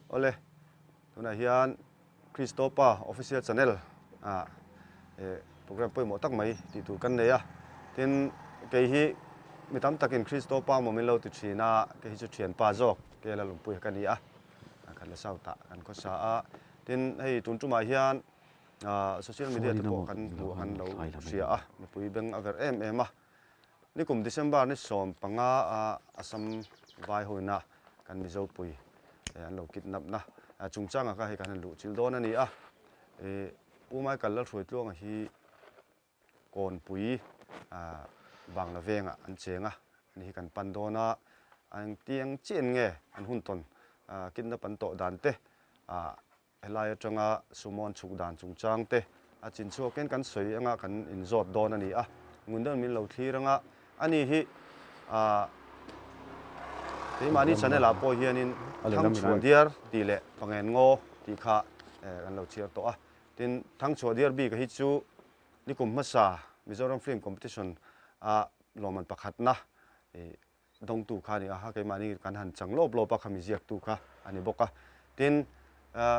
ole tuna hian Christopa official channel program poi mo tak mai ti tu kan nei a tin ke hi mitam takin Christopa mo min lo ti thina ke hi chu thian pa jok ke la lungpui kan ni a kan la sau ta kan ko sa a tin hei tun tu mai hian social media te po kan bu kan lo sia a mi pui beng aver em a ni kum December ni som panga asam vai hoina kan mi zo pui an lo kidnap na chungchang ka hi kan lu chil don ani a umai kal roi tlong hi kon pui bang la venga an chenga ni kan pandona an tiang chen nge an hun ton kidnap an to dan te helai atanga sumon chuk dan chungchang te chin chu ken kan soi anga kan in zot don ani a ngundon min lo thiranga ani hi thế mà đi channel này là po hianin thang chua diar ti le pangen ngo ti kha kan lo chiar to a tin thang chua diar bi ka hi chu ni kum masa Mizoram Film Competition loman pakhat na dong tu kha ni a ke mani kan han changlop lo pa khami ziak tu kha ani boka tin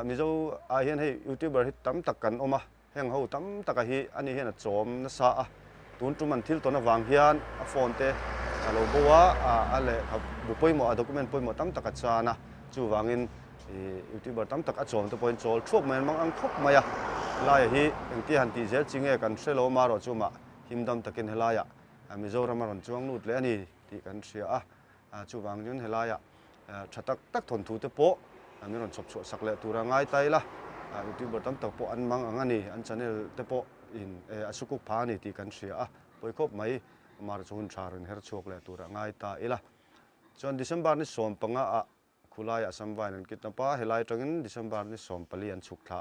mizo hian hei YouTuber hi tam tak kan oma heng ho tam tak hi ani hian a chom na sa a tun tu man thil to na wang hian a phone te alo bowa ale bu poimo document poimo tam tak achana chu wangin YouTuber tam tak achom to point chol thok men mang ang thok maya lai hi engti han ti zel chinge kan selo maro chuma himdam takin helaya Mizoram ron chuang lut le ani ti kan sia chu wang jun helaya thatak tak thon thu te po mi ron chop chho sak le tura ngai tai la YouTuber tam tak po an mang angani an channel te po in asukuk pha ni ti kan sia poi khop mai mar chun charin her chok le tura ngai ta ila chon December ni som panga khulai asam vai nan kitna pa helai tangin December ni som pali an chuk tha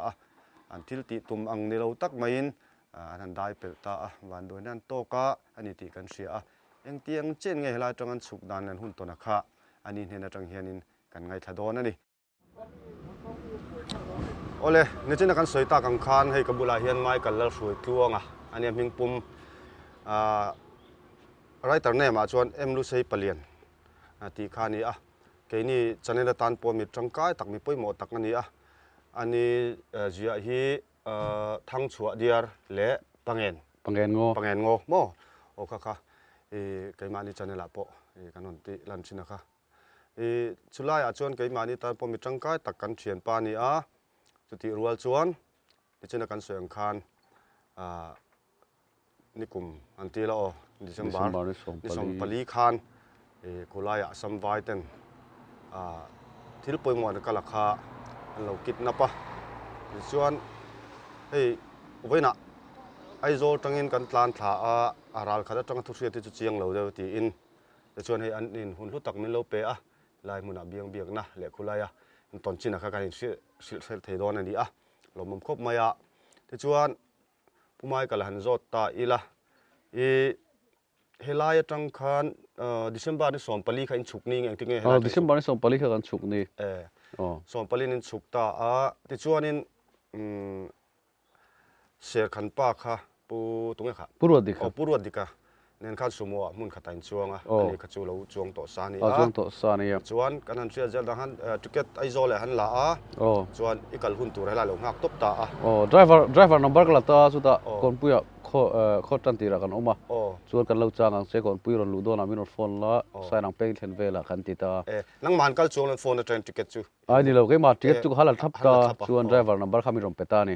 an thil ti tum ang ni lo tak main an dai pel ta wan do nan to ka ani ti kan sia eng tiang chen nge helai tangan chuk dan nan hun to na kha ani hena tang hianin kan ngai thadon ani ole ngechina kan soita kang khan hei kabula hian mai kalal hrui tluanga ani ming pum writer name chuan emlu sei palian ti khani ke ni channel tan po mi tangkai tak mi poimo tak ani ani zia hi thang chua diar le pangen ngo mo o kha ke mani channel po kanon ti lan china kha chulai chuan ke mani tan po mi tangkai tak kan thian pa ni chuti rual chuan tichina kan soeng khan nikum antila o December ni som pali khan kulaya sam vai ten thil poimon kala kha lo kidnapa chuan hei uvaina aizo tangin kan tlan tha aral khada tang thu hriat chu chiang lo deu ti in chuan hei an in hun hlu tak min lo pe lai muna biang biak na le khulaya ton china kha kan sil fel thei don ani lomom khop maya te chuan pumai kala han zot ta ila helai tang khan December ni som pali khan chuk ni ngeng tinge helai December ni som pali khan chuk ni som pali nin chuk ta ti chuanin share khan pa kha pu tunge kha purwadika nen kha sumo mun khatain chuanga ani kha chu lo chuang to sani chuan kan han sia zel da han ticket aizole han la chuan ikal hun tur hela lo ngak top ta driver number kala ta chu ta kon puya kho tan tira kan oma chuan kan lo chang ang se kon pui ron lu do na min phone la sai nang peng thlen vela kan ti ta nang man kal chuang phone train ticket chu ai ni lo ke ma ticket chu hala thap ta chuan driver number khami rom peta ni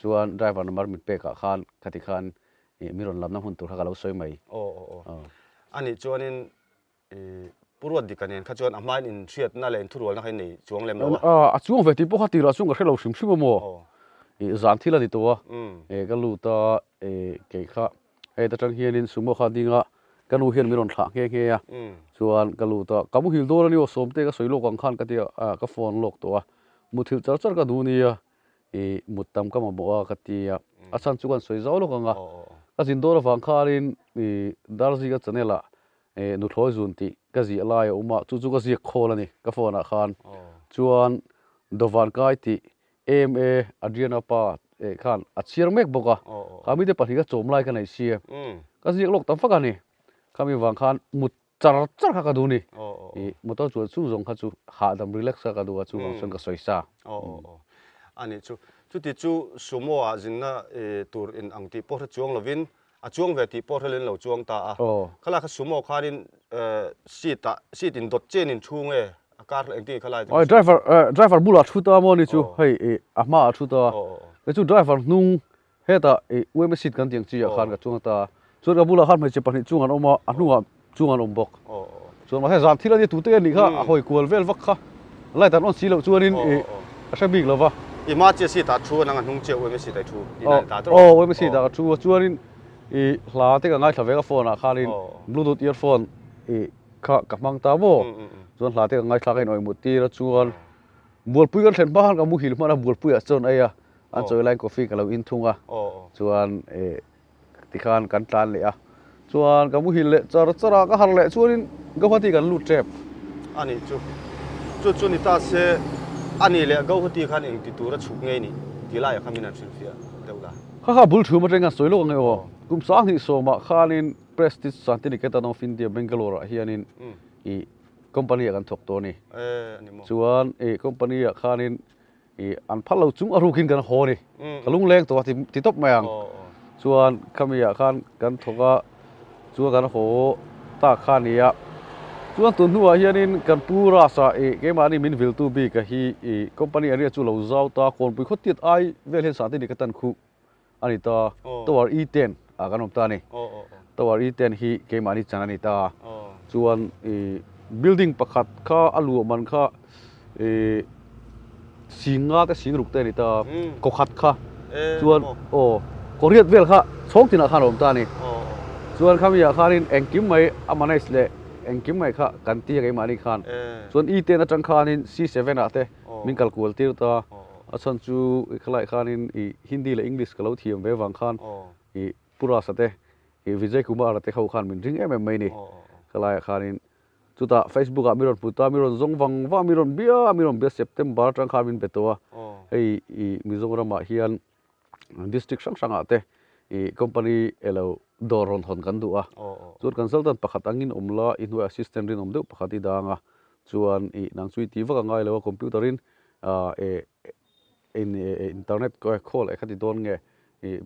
chuan driver number mit pe ka khan khati khan mi ron lam na hun tur kha lo soi mai ani chuanin purwat dikanen kha chuan amain in thiat na len thurol na khai nei chuang lem lo chuang ve ti po khati ra chung ka khelo sim sim mo zan thila di to ka lu ta ke kha ta tang hianin sumo kha dinga kanu hian mi ron thla nge chuan ka lu ta kamu hil dor ani o somte ka soilo kang khan ka ti ka phone lok to muthil char ka du ni mutam ka ma bo ka ti achan chuan soi zo lo kanga ka jin dor wang kharin darji ka chanela nu thloi zun ti ka ji alai uma chu ka ji khol ani ka phone a khan chuan dovan kai ti ma adriana pa khan achir mek boka kami te pathi ka chom lai ka nei sia ka ji lok tam fa ka ni kami wang khan mut char kha ka du ni โอ้โอ้ mo to chu chu zong kha chu ha dam relax ka du chu bang son ka soi sa โอ้โอ้อันนี้จุดที่จูสมมติว่าจินนะตัวอินอังที่พอร์จวงลวินจวงเวทีพอร์เล่นเราจวงตาขลักสมมติขาดินสีดินดดเจนินช่วงอากาศเองที่ขลัก oi driver bula chu ta mo ni chu hei ama chu ta le chu driver nung he ta we me sit kan tiang chi a khan ka chung ta chu ka bula khan mai che pani chung an oma anunga chung an om bok โอ้ chu ma he zan thila ni tu te ni kha a hoi kwal vel vak kha lai tan on si lo chuanin a sha big lova อีมาเจสิตาชูนังนุ่งเจ้าเวไม่สิตาชูอีนั่นตาตัว we me sit ta chu chuanin hla te ka ngai thave ka phone a khanin bluetooth earphone kha ka mang ta bo chuan hla te ka ngai thla ka noi mu ti ra chuan bul pui kan thlen ba han ka mu hil mana bul pui a chon aya an choi line coffee ka lo in thunga โอ้ chuan ti khan kan tlan le a chuan ka mu hil le chara ka har le chuanin ga phati kan lut trap อันนี้จูนี่ตาเสอันนี้เลยก็หัวตีขันเองที่ตัวรัชุกไงนี่ที่ไล่ข้ามินันฟิลเฟียเดี๋ยวละ kha bul thu ma renga soilo nge o kum sang ni so ma khanin prestige santini ketan of india bangalore hianin company kan thok to ni อันนี้มั้ง chuan company khanin an phalo chung arukin kan ho ni kalung leng to ti top mayang โอ้ chuan khamia khan kan thoka chu kan ho ta khania chuan tun huwa hianin kan pura sa ke mani min vil tu bi ka hi company area chu lo zau ta kon pui khotit ai vel hen sa ti ni ka tan khu ani ta tawar e10 a kan om ta ni โอ้โอ้ tawar e10 hi ke mani chana ni ta โอ้ chuan building pakhat kha alu man kha singa te sing ruk te ni ta ko khat kha chuan koreat vel kha chong tina khan om ta ni โอ้ chuan khamia khanin engkim mai amanais le engkim mai kha kan ti ke mani khan chuan e10 atang khanin c7 ate min kalkul tir ta achan chu khlai khanin hindi le english kalo thiam ve wang khan pura sate vijay kumar ate khau khan min ring em mai ni khlai khanin chuta facebook a miron puta miron zongwang wa miron bia september tang khan min betowa hei mizoram a hian district sang ate company elo doron hon kan du a chuan consultant pakhat angin omla inwa assistant rin om deuh pakhat I danga chuan nang chui ti waka ngai lo computer in internet call khati don nge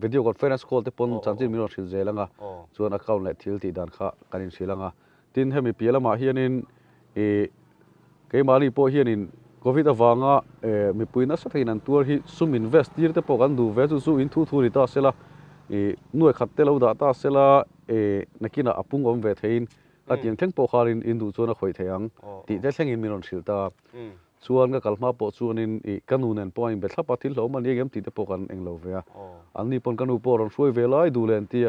video conference call te pon chanchin minor thil zelanga chuan account le thil ti dan kha kanin silanga tin hemi pialama hianin ke mali po hianin covid awanga mi puina sa thainan tur hi sum invest tir te po kan du ve chu in thu ri ta sela nuai khat te lo da ta sela nakina apung om ve thein atiang thleng po kharin indu chona khoi theyang ti te thlengin miron thil ta chuan ka kalma po chuanin kanunen point be thlapa thil lo man egem ti te po kan englo ve a anni pon kanu po ron shuai ve lai du len ti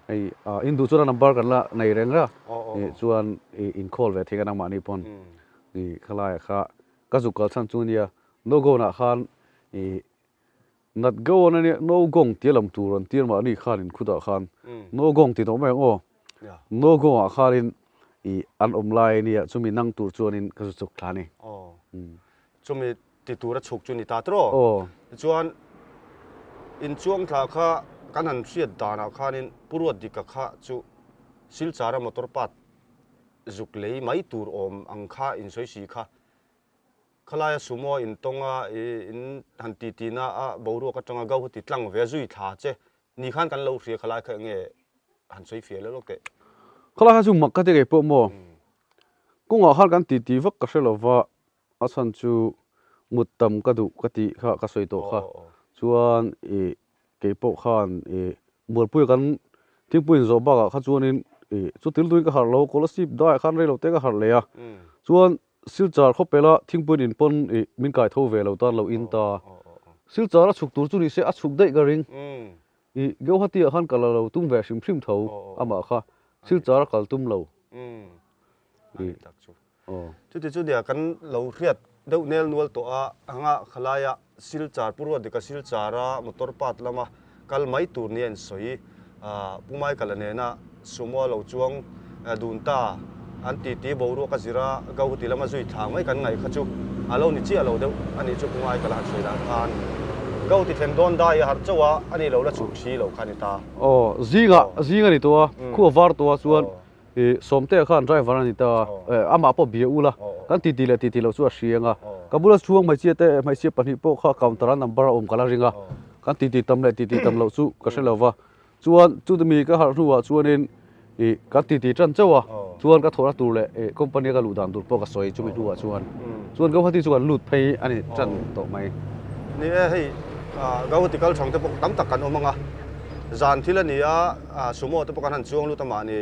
ei indu chona number kan la nei renga chuan in call ve thega nang mani pon khalai kha ka zu kal chan chunia no go na khan nat go na ni no gong tilam turon tir ma ni khan in khuda khan no gong ti to me o no go a kharin an online ni chumi nang tur chuanin ka zu chuk thani จุมีติดตัวรัชุกจุนี่ตาตรอจวนอินช่วงท่าข้ากันหันเสียดานาข้านินปรวดดิกข้าจุสิลจารามอตอร์ปัดจุกเลยไม่ตัวอมอังข้าอินสวยสีข้าขลายสมออินตงอินหันตีตีน่าบรัวก็จังเกาติดลังเวจุยท่าเจนี่ขันกันเราเสียขลายแค่เงี้ยหันสวยเฟียแล้วลูกเตะขลายจุมักก็จะเก็บปมกุ้งอาหารกันตีวักก็เชลว่าอาสันจูมุดตำกระดูกติข้ากระสวยโตข้าชวนเก็บปกขันบัวปุยกันทิ้งปุยโซบ้าข้าชวนนี่ชุดติลตุยก็หาเราโคลสิบได้ขันเรเราเตะก็หาเลยอ่ะชวนสิลจาร์เขาไปละทิ้งปุยอินปนมินกายทั่วเวเราตอนเราอินตาสิลจาร์ฉุกตัวจุนี่เสียฉุกได้ก็ริงเกี่ยวหัดที่ขันกันเราตุ้งแหวชิมชิมเท่าอามาข้าสิลจาร์กันตุ้มเราจุดเดียวกันเราเรียดเดี๋ยวเนลนัวตัวหางขลายสิลจาร์ปรวดดิกสิลจาระมอเตอร์ปัดละมากัลไม่ตัวเนียนสวยผู้ไม่กัลเนน่ะสมัวเราจวงดูนตาอันตีบรัวกัจิระเกาติละมาจุยทางไม่กันไงขจุเรานี่เจียเราเดี๋ยวอันนี้จุผู้ไม่กัลหัดสวยด่านเกาติเทนโดนได้หัดเจ้าว่าอันนี้เราละฉุกชีเราคันิตาziga niตัวคู่วาร์ตัวส่วน สมเตะขันไดรเวอร์นี่ตาอามาปอเบียอูละกันตีเลาชัวเชียงอ่ะกับบุรุษช่วงไม่เชี่ยเตะไม่เชี่ยปนิโปข้าคาวน์เตอร์นัมเบอร์อมกาลาริงอ่ะกันตีตำเลาสู้ก็เชลวะชวนจุดมีก็หารัวชวนนี่กันตีจันเจ้าอ่ะชวนก็โทรตัวเลยคอมพานีก็ลุดดันตัวปก็สวยจุดรัวชวนก็พอดีชวนลุดไปอันนี้จันต่อไหมนี่ให้ก็ว่าที่เขาช่องแต่ปกตั้มตักกันอมังอ่ะจานที่ละนี่สมมติแต่ปกกันหันช่วงลุตมานี่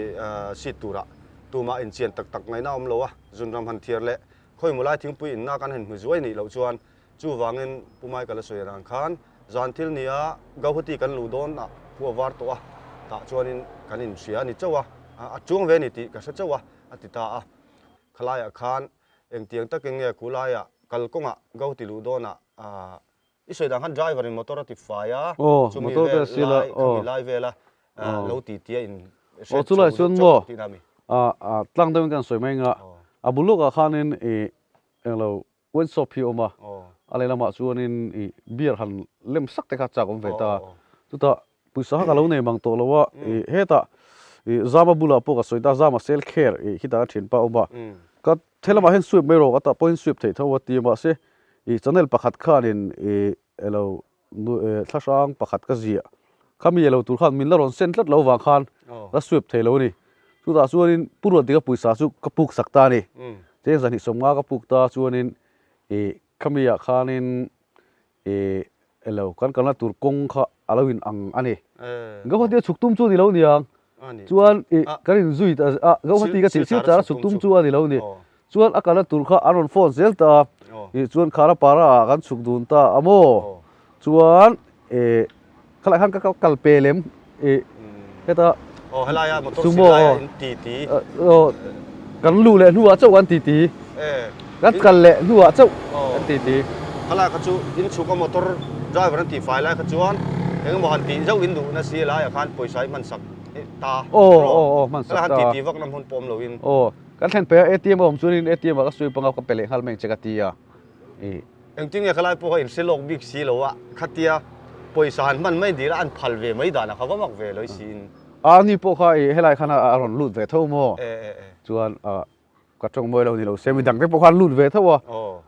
สิตัวละตัวมาอินเชียนตักไงน่าอมโลอ่ะจุนรำหันเทียร์เละค่อยมาไล่ทิ้งปุยอินน่ากันเห็นมือช่วยนี่เราชวนจู่วางเงินปุ่มไม้กันละสวยรังคันจานที่นี่ก็ว่าที่กันลุดอนอ่ะพวกวาร์ตัวตาชวนกันอินเชียนี่เจ้าช่วงเวนิติก็เจ้าติตาขลายคันเองเตียงตะเกียงเนี่ยกุลายกัลกงก็ที่ลุดอนอีส่วนดังขันไดรเวอร์มอเตอร์ติดไฟจุมีเวลมีไลฟ์เวลโลตีเตียอินจุลายชวนบ่ตั้งแต่กันสวยไหมงะบุลุกขันเราเว้นสอบพิโอมาอะไรละมาชวนเบียร์หันเล่มสักแต่กัดจากผมเวตาตุตาปุษากันเราเนี่ยบางตัวเราว่าเฮตาจามาบุลาพวกสวยตาจามาเซลเคร์ฮิตาถิ่นป้าอมาก็เทเลมาเห็นสวยไม่รู้ก็ตาพอเห็นสวยเท่าว่าตีมาเสจันเนลประคัดข้านินเราทัศน์ประคัดก็เสียข้ามีเราตัวข้ามินละรอนเซนต์เราวางข้านแล้วสวยเท่าเรานี่สุดท้ายส่วนนี้ผู้รวดที่ก็ปุษาสุกปุกสักตานี่เจ้าสันนิสมงาก็ปุกตาส่วนนี้ข้ามีข้านินเรากันละตัวกงข้าอะไรวินอังอันนี้ก็พอดีสุกตุ้มจู่นี่เราเนี่ยส่วนกันจุยตาก็พอดีก็สิ่งที่จะสุกตุ้มจู่นี่เราเนี่ยส่วนอาการตัวข้าอารอนฟอนเซลตาส่วนคาราปารากันสุกดุนตาอโมส่วนขณะขันก็กัลเปเลมเฮตาฮลายมอเตอร์ไซค์ตีกันลูเลยหัวเจ้าวันตีกันเละหัวเจ้าตีฮลายขจูอินสุกมอเตอร์ไดรเวอร์ตีไฟไล่ขจวนเองบอกหันตีเจ้าอินดูน่าเสียหลายอาคารป่วยใช้มันสักตามันสัก ตาหันตีวักน้ำหุ่นปมเราอินกันแทนไปATMผมช่วยนี่ATMก็ช่วยปังเอากับเปลี่ยนฮัลเมงเจกตีอ่ะเองจริงๆขลายพวกอินเซลล์บิ๊กซีแล้วขัดเตียป่วยสารมันไม่ดีแล้วอันพัลเวไม่ได้นะเขาว่ามักเวเลยสินนี่พวกเขาให้ไล่ขนาดอารมณ์ลุดเวทเท่าโม่ส่วนก็จงมวยเรานี่เราเซมิดังแต่พวกเขาลุดเวทเท่า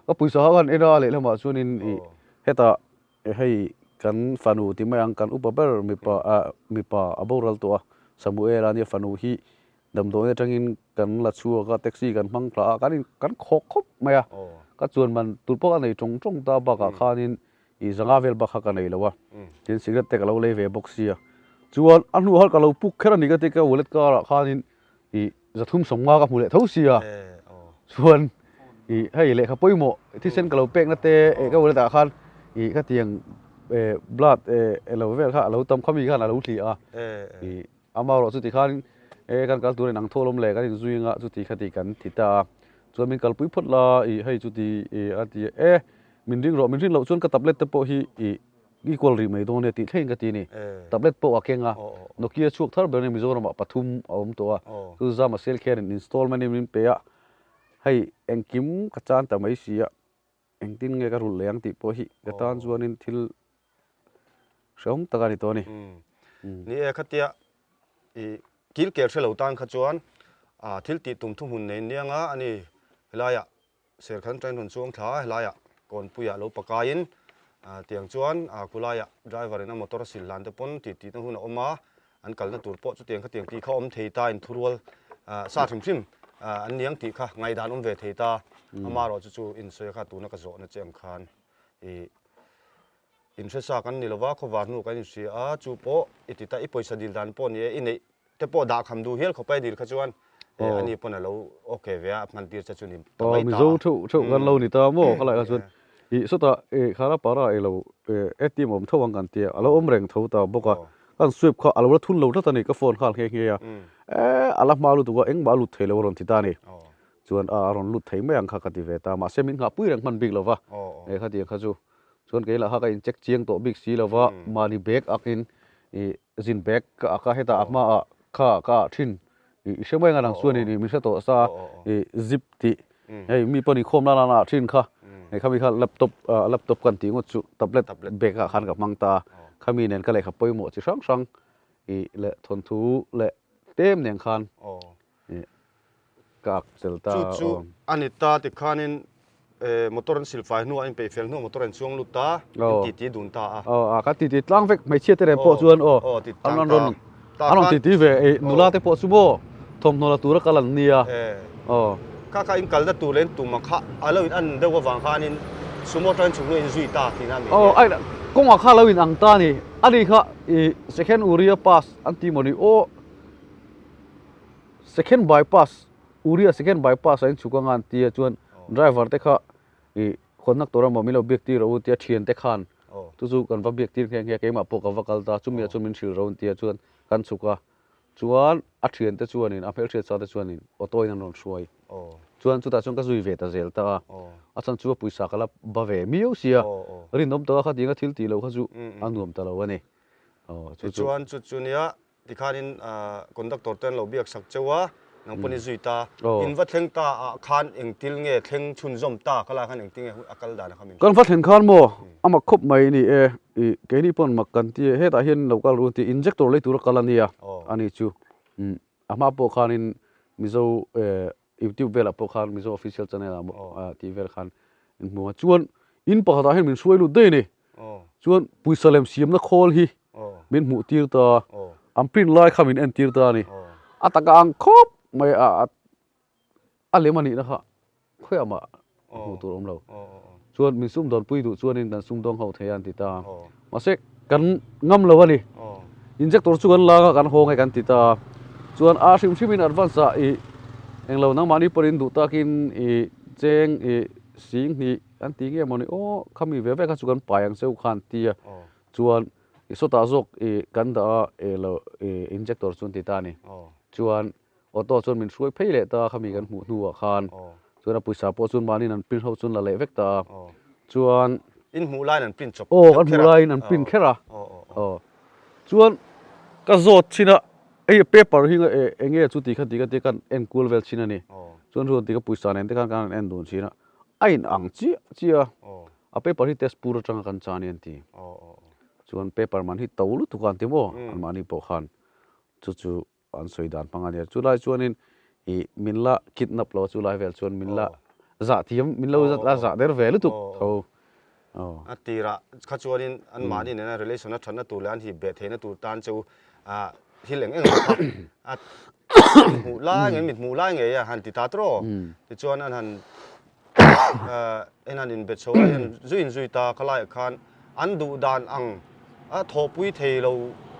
ก็ป่วยสารกันเอราเลยแล้วมาช่วยนี่เฮตาให้กันฟันูที่ไม่ยังกันอุปเบอร์มีป่าอับรัลตัวสมุเอรานี่ฟันูฮีดำตัวเนี่ยจังอินกันลัดชัวก็แท็กซี่กันพังกลากันโคกไม่อะก็ส่วนมันตุลพวกอันไหนจงตาบักข้านี่อีสังอาเวลบักข้ากันไหนแล้ววะที่สิ่งที่เตะกับเราเลยเวบ็อกซี่อะส่วนอันนู้นเขากับเราปุ๊กแค่นี้ก็เตะกับวัวเล็กก็ข้านี่อีจะทุ่มสมงากับมูเล่เท่าเสียส่วนอีให้เละขับปุ้ยโมที่เส้นกับเราเป๊กนั่นเตะก็วัวเล็กแต่ข้าอีก็เตียงบลัดเราเวลข้าเราทำข้ามีข้าเราทีอ่ะอีอามาเราสุดที่ข้ากันตัวในหนังโทลมแหลกกันจุยงะจุดที่ขัดกันที่ตาส่วนมินกัลปุยพดลาให้จุดที่อันที่มินริงเราส่วนกับตับเล็ตโปฮีอีกวอลรีไม่โดนเนี่ยติดเท่งกันทีนี่ตับเล็ตโปอะเก่งอ่ะนกเกียช่วงทาร์เบอร์เนี่ยมิโซรามปทุมเอาตัวคือจะมาเซลแคร์อินสตอลมันนี่มินเปียให้เอ็งกิมกัจจานแต่ไม่เสียเอ็งตินเงยกับรุนแรงติโปฮีกัตานส่วนนี้ทิลเชื่อมตะการตัวนี่นี่ขัดเตียกิลเกลเชลตันขจวนทิลติตุ่มทุ่มหุ่นเนียงอันนี้เฮลายะเสียขันใจหนุนช่วงท้าเฮลายะก่อนปุยะเราปากายินเตียงจวนกุลายะไดรเวอร์นั้นมอเตอร์สิลลันเตปนตีตั้งหุ่นออกมาอันกัลนั่นตัวปอจุดเตียงเขาเตียงตีเขาอมเทตาอินทุรวลซาชิมอันเนียงตีค่ะไงดานอมเวเทตาอามารอจู่อินเสียค่ะตัวนักโจนักเจียงคานอินเสียกันนี่ละว่าเขาวานุกันอินเสียจู่ปออิติตาอิปอยสดิลดันปอนี่อินนี่แต่ปอดาคำดูเฮลเขาไปดีขจวนอันนี้ปนเราโอเคเวียมันดีจะจุนิมมีโซ่ทุกกันเรานี่ตาโม่เขาเลยส่วนสุดท้ายข้าราปาราเราทีมผมทวังกันเตียเราอมแรงเท่าตาบอกว่ากันสวิปเขาเราทุนเราถ้าตอนนี้ก็โฟนข้าวเฮียอะไรมาลุตัวเอ็งมาลุเทเลวรอนที่ตานี่ส่วนรอนลุเทไม่ยังข้ากันที่เวตามาเซมิงข้าปุ้ยแรงมันบิ๊กแล้ววะข้าเตียข้าจูส่วนเกล้าข้าก็อินเช็คเชียงตัวบิ๊กซีแล้ววะมาดีเบกอักินจินเบกข้าให้ตาอักมาข้าทิ้นเชื่อไหมงานหลังส่วนนี้มีเชื่อตัวซาซิปติมีปนิคมนานาทิ้นข้าข้ามีข้าแล็ปท็อปกันตีงดจุตับเล็ตเบกขันกับมังตาข้ามีเนี่ยก็เลยขับไปหมดที่ช่างเละทนทูเละเต็มเนี่ยขัน กเซลตา จู่อันนี้ตาติคานินมอเตอร์สิลไฟนัวอินไปเฟลนัวมอเตอร์ช่วงลุตตาติดุนตาก็ติดตั้งเฟกไม่เชื่อแต่เปาะชวนอันนั้นอันนั้นติดเวนุลาแต่เปาะซูโบทอมโนลาตูระกัลันเนียข้าอินกัลดัตูเลนตูมังค่ะอะไรอันเดียวกับวังคานินซูโม่ตันชุนอินซุยตาที่นั่นไอ้กงว่าข้าเราอินอังตานี่อันนี้ค่ะsecond uria pass อันที่มันนี่second bypass uria second bypass อันชุกงานที่ชวน driver เตะค่ะคนนักตัวเราไม่เราเบียกตีเราที่เชียนเตะขันทุกๆกันว่าเบียกตีแข่งแข่งมาปกกับกัลตาจุ่มจุ่มชิลเราที่ชวนกันสุกชวนอัดเชียนเตะชวนนี่อเพลเชียนซาเตะชวนนี่ออโต้ยังนอนช่วยชวนสุดท้ายชวนก็ซุยเวตาเซลตาอาจารย์ชัวปุยสักแล้วบ่เวมิวเสียรินน้ำตัวเขาดีก็ทิลตีเราเขาจู่อันนุ่มตลอดวันนี้ชวนจุดนี้ที่ขานินคนดักตัวเต้นเราเบียกสักเจ้านังปนิจุยตาอินวัดเทงตาขานเองติลเงี้ยเทงชุนจอมตาก็ลาขานเองติลเงี้ยอักลดานะครับกันวัดเทงขานโมอามาคบไม่นี่แกนี่ปนมากันที่เฮตาเห็นเราก็รู้ที่อินเจคตัวเลยตัวกัลนี่อันนี้จู่อามาปกขานินมิโซYouTube เวลาพวกเขามีโซ official channel ที่เวลาเขาอินมัวชวนอินปะเขาเห็นมันช่วยลุดได้นี่ชวนปุยสเลมเสียมนักโคลฮีเป็นหมู่ตีร์ตาอัมพรินไล่ขมินเอ็นตีร์ตานี่อัตกางครบไม่อะไรมันนี่นะครับค่อยมาหูตัวเราชวนมีซุ่มโดนปุยดูชวนนี่ดันซุ่มดองเขาเทียนติตามาเสกกันงำเลยวะนี่อินเจคตัวชวนลากันโฮงให้กันติตาชวนอาชิมชิมินอัดวันซาอีเองเรานั่งมานี่ปรินดูตากินเจงสิงนี่อันที่เงี้ยมันนี่เขามีเว็บเขาสุกันไปอย่างเซลขันตีชวนสุดท้ายจกกันดาเราอินเจคตัวชวนติตานี่ชวนออโต้ชวนมันช่วยเพื่อเลยตาเขามีกันหูหนัวขันชวนปุยสาปชวนมานี่นั่นปรินเขาชวนละเล็กตาชวนอินหูไล่นั่นปรินจบกันหูไล่นั่นปรินแค่ละชวนก็โจทย์ชินะเปเปอร์หิงเงี้ยจุดที่ขัดที่กันเอ็นคูลเวลชินะนี่ส่วนส่วนที่ก็ปุยสานเอ็นที่กันเอ็นโดนชินะไอ้อังจีเปเปอร์ที่เทสปูร์จังกันจานี่อันที่ส่วนเปเปอร์มันที่ตัวลุทุกอันที่โม่อันมันนี่ปกขันจู่อันสวยดานพังอันเดียจู่ไล่ส่วนนี้มินละคิดนับเราจู่ไล่เวลส่วนมินละจ่าที่มินละจ่าเดอร์เวลทุกเขาอันตีระข้าชวนนี้อันมานี่เนี่ยนะ relation นั้นฉันนั่นตัวแล้วอันที่เบทเทนั่นตัวตานจู่ที่เหลืองเองหมูล่าเงี้ยมิดหมูล่าเงี้ยหันติดตาโตรที่ชวนอันหันอันอินเบชโชอันจุยตาขลายขันอันดูดานอังทอปุยเทเรา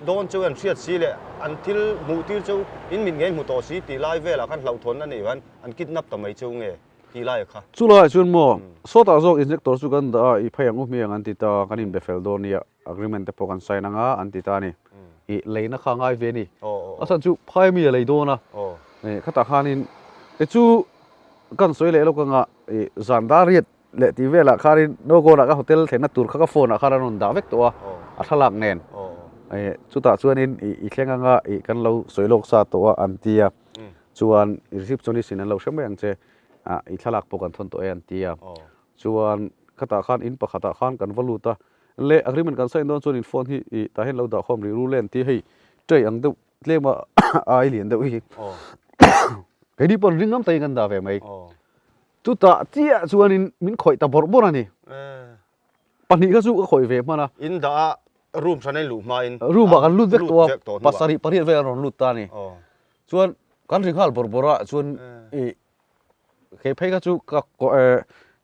โดนจู่อันเชียดสีเลยอันที่หมูที่จู่อินมิดเงี้ยหมูโตสีตีไล่เวลาขันเราทนนั่นเองวันอันคิดนับต่อไม่จู่เงี้ยตีไล่ค่ะจู่ไล่ชวนโม่โซตาโซอินเจคตัวจู่กันได้อีพยังอุ้มยังอันติตากันอินเบฟเฟลโดนี่ agreement เตปกันใส่นังอันติตานี่เลยนะข้างไอเวนี่อาจารย์จู่พายมีอะไรโดนะข้าตาขานินจู่กันสวยเลยแล้วก็งะจันดารีดเลติเวล่ะขานินโนโกนะก็โฮเทลเทนัตุร์ข้าก็โฟนอ่ะขารันนดาเวกตัวอัทลักเนนจู่ตาชวนนินอีกแค่งะกันเราสวยโลกซาตัวอันเตียชวนรีซิปชนิดสินั้นเราเชื่อไหมยังเจอีทลักปกันทนตัวอันเตียชวนข้าตาขานอินปะข้าตาขานกันวลูตาเละagreementกันใส่โดนชวนอินโฟนที่ตาเห็นเราด่าความรู้เล่นที่ให้ใจอังเดเรียกว่าไอเหรียญเดวิไอ้ที่ปนริงน้ำตีกันด่าแบบไหมจุดตาเจี๊ยชวนอินมินข่อยตาบอดบ่นะนี่ปันนี้ก็สู้ก็ข่อยเวมานะอินด่ารูมฉันให้ลูมาอินรูมกันลุดเวกตัวปัสสารีปริเวลรลุดตานี่ชวนกันริงข้าวบอดบ่ระชวนเคยไปก็สู้ก็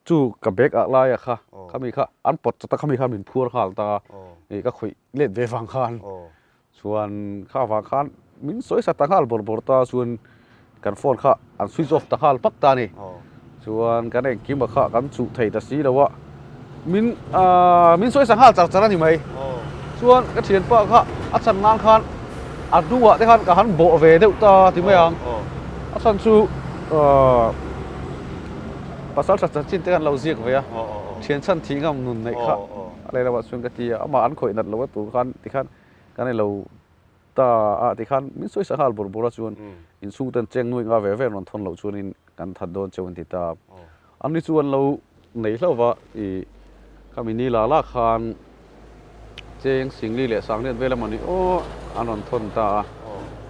จู่กับเบกอะไรอะค่ะเขามีค่ะอันปดจะเขามีค่ะเป็นพูดค่ะตาก็คุยเล่นเวฟังคันส่วนข้าวฟังคันมินสวยสัตว์ข้าวบอดตาส่วนกันฟอนค่ะอันสวิตช์ออฟตาข้าวปักตานี่ส่วนกันเองกินมาค่ะกันจู่ไทยตาสีแล้วว่ามินสวยสังข้าวจากนั้นอยู่ไหมส่วนก็เทียนป้าค่ะอัศนานคันอัดดูว่าที่คันกับคันโบเวเดตาที่ไม่ยังอัศนจู่ภาษาสัจจินที่กันเราเรียกไว้เชียนชั้นทิ้งกันนุ่นในข้าอะไรเราว่าส่วนกติอามาอันข่อยนัดเราว่าตัวกันที่ขันกันให้เราตาที่ขันมิสวยสักหาลบรัชวนอินสูงเต็นเจงนุ่ยงาเวเวรอนทนเราชวนอินกันทัดโดนเจ้าวันที่ตาอันนี้ชวนเราในเราว่าคำนี้ลาคานเจงสิงลีเละสังเดือนเวลามันนี่อันนนทนตา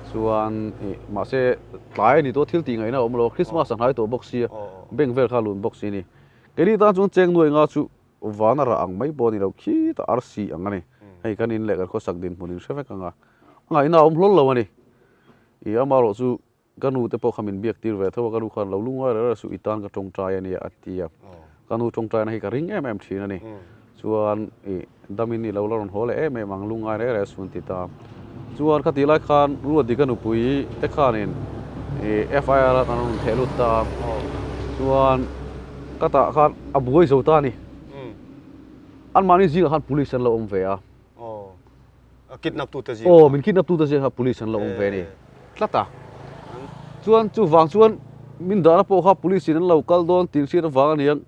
ช chuan ma se tlai ni to thil ti ngai na omlo Christmas an hai to boxi beng vel kha lun boxi ni keri ta chun cheng nuai nga chu wana ra ang mai bo ni lo khi ta RC angani hei kan in le kan ko sak din munin shefek anga ngai na om hlol lo ani i amaro chu kanu te po khamin biak tir ve thawa kanu khan lo lunga ra su itan ka tong trai ani atia kanu tong trai na hi ka ring em thin ani chuan damin ni lo lon hole em ang lunga re sun ti ta chuan khati lai khan ru di kanu pui te khanin FIR kan on thelu ta chuan kata khan abuai zo ta ni an mani ji khan police an lo om ve a kidnap tu ta ji min kidnap tu ta ji ha police an lo om ve ni tlata chuan chu wang chuan min dana po kha police in local don tin sir wang aniang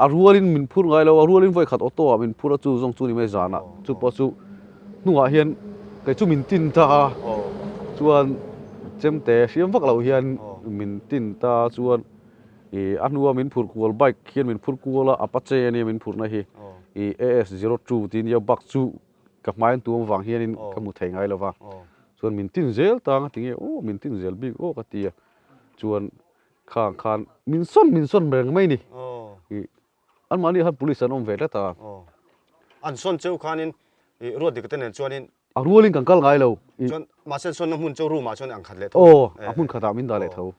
arualin min phur ngai lo arualin voi khat auto min phura chu zong chu ni me zana chu po chu nuwa hian kai chu min tin ta chuan chemte siam vak lo hian min tin ta chuan anua min phur kual bike khian min phur kuala apache ani min phur na hi AS02 tin ya bak chu ka main tuam wang hian in ka mu thei ngai lova chuan min tin zel tang tinge min tin zel big ka tia chuan khan min son bereng mai ni an mani hat police an om ve ta an son cheu khanin ro dik ten chuanin arualin kan kal ngai lo chuan ma sen son mun cheu ru ma chuan ang khat le amun khata min da le tho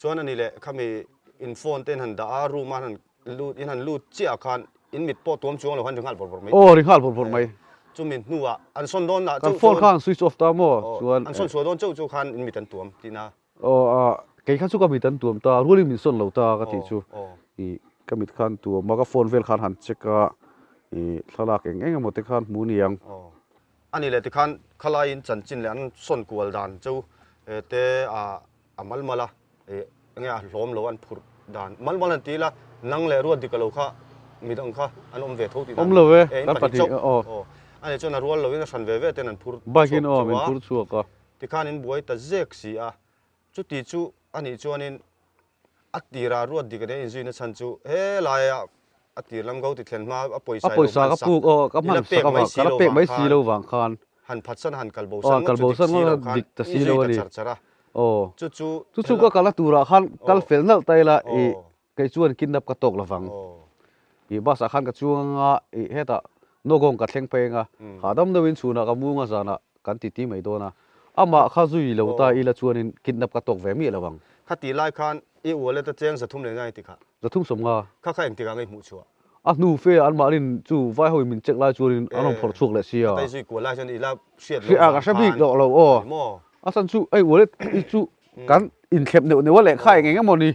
chuan ani le khami in phone ten han da ru ma han lut in han lut chia khan in mit po tuam chuang lo han ringal bor mai ringal bor mai chu min nuwa an son don na kan phone khan switch off ta mo chuan an son so don chu khan in mit an tuam tina cái khác chú có mình tấn tuồng ta luôn mình xuân lâu ta cái gì chú cái mình khan tuồng mà cái phone vel khan hẳn check cái thà là cái ngay một cái khan muốn niang anh ấy là cái khan khalai in chân chín là anh xuân cual đàn chú te mal mala nghe lom lo anh phur đàn mal mala tí là năng lệ ruột đi cái lâu kha mình đông kha anh về thâu tí om lo về cái bát đi anh ấy cho nó ruột lâu in sân về tên anh phur ba kia mình phur chua cả thì khan in buổi ta zek si chú tí chú anh ấy cho nên atira ruột đi cái đấy in nó sân chú lại atir lam gau ti thlen ma apoi sa ka pu ka man sa ka ka pek mai si lo wang khan han phatsan han kalbo san dik ta si lo ni chu ka kala tura khan kal fel nal tai la kai chuan kidnap ka tok lawang ba sa khan ka chuanga heta nogong ka thleng pe nga hadam no win chuna ka munga zana kan ti mai dona ama kha zui lo ta ila chuanin kidnap ka tok ve mi lawang khati lai khan wallet ta cheng sa thum le ngai ti kha zathum som nga kha eng ti ga ngai mu chua nu fe an marin chu vai hoi min check lai chuanin anong phor chuk le sia tai zui ko lai chan ila shiat lo ka sabik lo asan chu ai wallet I chu kan in khep ne wa le khai nge moni